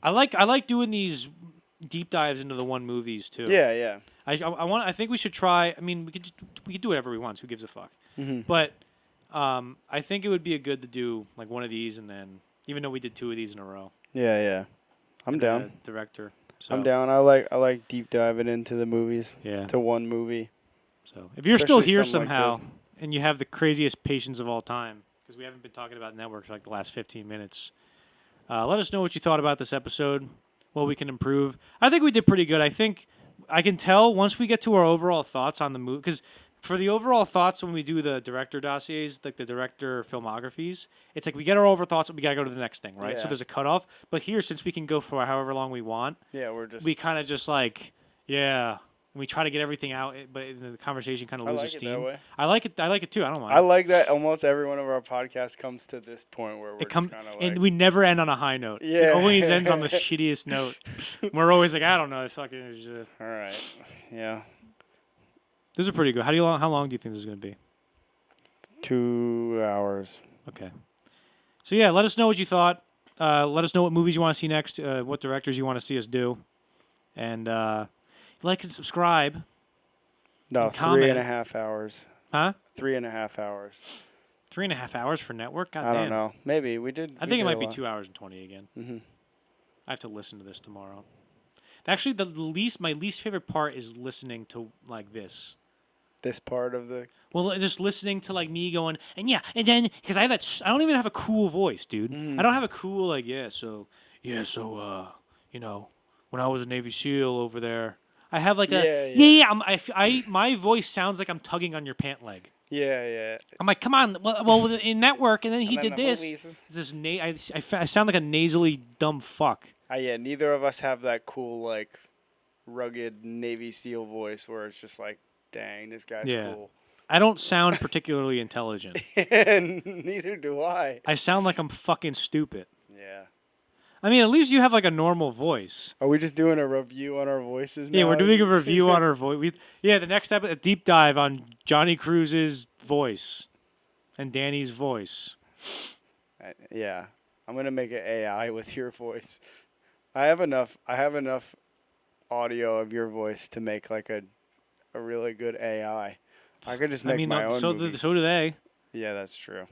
I like doing these deep dives into the one movies too. Yeah. I think we should try. I mean, we could do whatever we want. Who gives a fuck? But I think it would be good to do like one of these, and then even though we did two of these in a row. Yeah. I'm down. Director. So. I'm down. I like deep diving into the movies. Yeah. To one movie. So if you're still Especially here something somehow like and you have the craziest patience of all time, because we haven't been talking about networks for like the last 15 minutes, let us know what you thought about this episode, what we can improve. I think we did pretty good. I think I can tell once we get to our overall thoughts on the movie, because for the overall thoughts when we do the director dossiers, like the director filmographies, it's like we get our overall thoughts and we got to go to the next thing, right? Yeah. So there's a cutoff. But here, since we can go for however long we want, we kind of just like, we try to get everything out, but the conversation kind of loses steam. That way. I like it too. I don't mind. I like that almost every one of our podcasts comes to this point where we're kind of like... And we never end on a high note. Yeah. It always ends on the shittiest note. We're always like, I don't know. It's fucking... All right. Yeah. These are pretty good. How long do you think this is going to be? 2 hours. Okay. So, yeah, let us know what you thought. Let us know what movies you want to see next, what directors you want to see us do. And like and subscribe. No, and comment. 3.5 hours. Huh? 3.5 hours. 3.5 hours for network? God I damn. don't know. Maybe. We did. I think it might be 2 hours and 20 again. Mm-hmm. I have to listen to this tomorrow. Actually, my least favorite part is listening to like this. This part of the... Well, just listening to like me going, and then, because I don't even have a cool voice, dude. I don't have a cool, like, when I was a Navy SEAL over there, I have like my voice sounds like I'm tugging on your pant leg. Yeah. I'm like, come on. Well, in Network, and then he And then did the this. movies. It's this I sound like a nasally dumb fuck. Yeah, neither of us have that cool, like, rugged Navy SEAL voice where it's just like, dang, this guy's Yeah. cool. I don't sound particularly intelligent. And neither do I. I sound like I'm fucking stupid. Yeah. I mean, at least you have like a normal voice. Are we just doing a review on our voices now? Yeah, we're doing a review on our voice. The next episode, a deep dive on Johnny Cruz's voice and Danny's voice. Yeah. I'm going to make an AI with your voice. I have enough audio of your voice to make like a really good AI. I could just make my own movie. So do they. Yeah, that's true.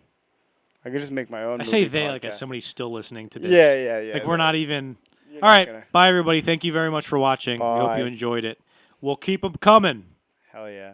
I could just make my own I say movie they podcast. like as somebody's still listening to this. Yeah. Like we're not even. You're All not right. gonna- Bye, everybody. Thank you very much for watching. We hope you Bye. enjoyed it. We'll keep them coming. Hell yeah.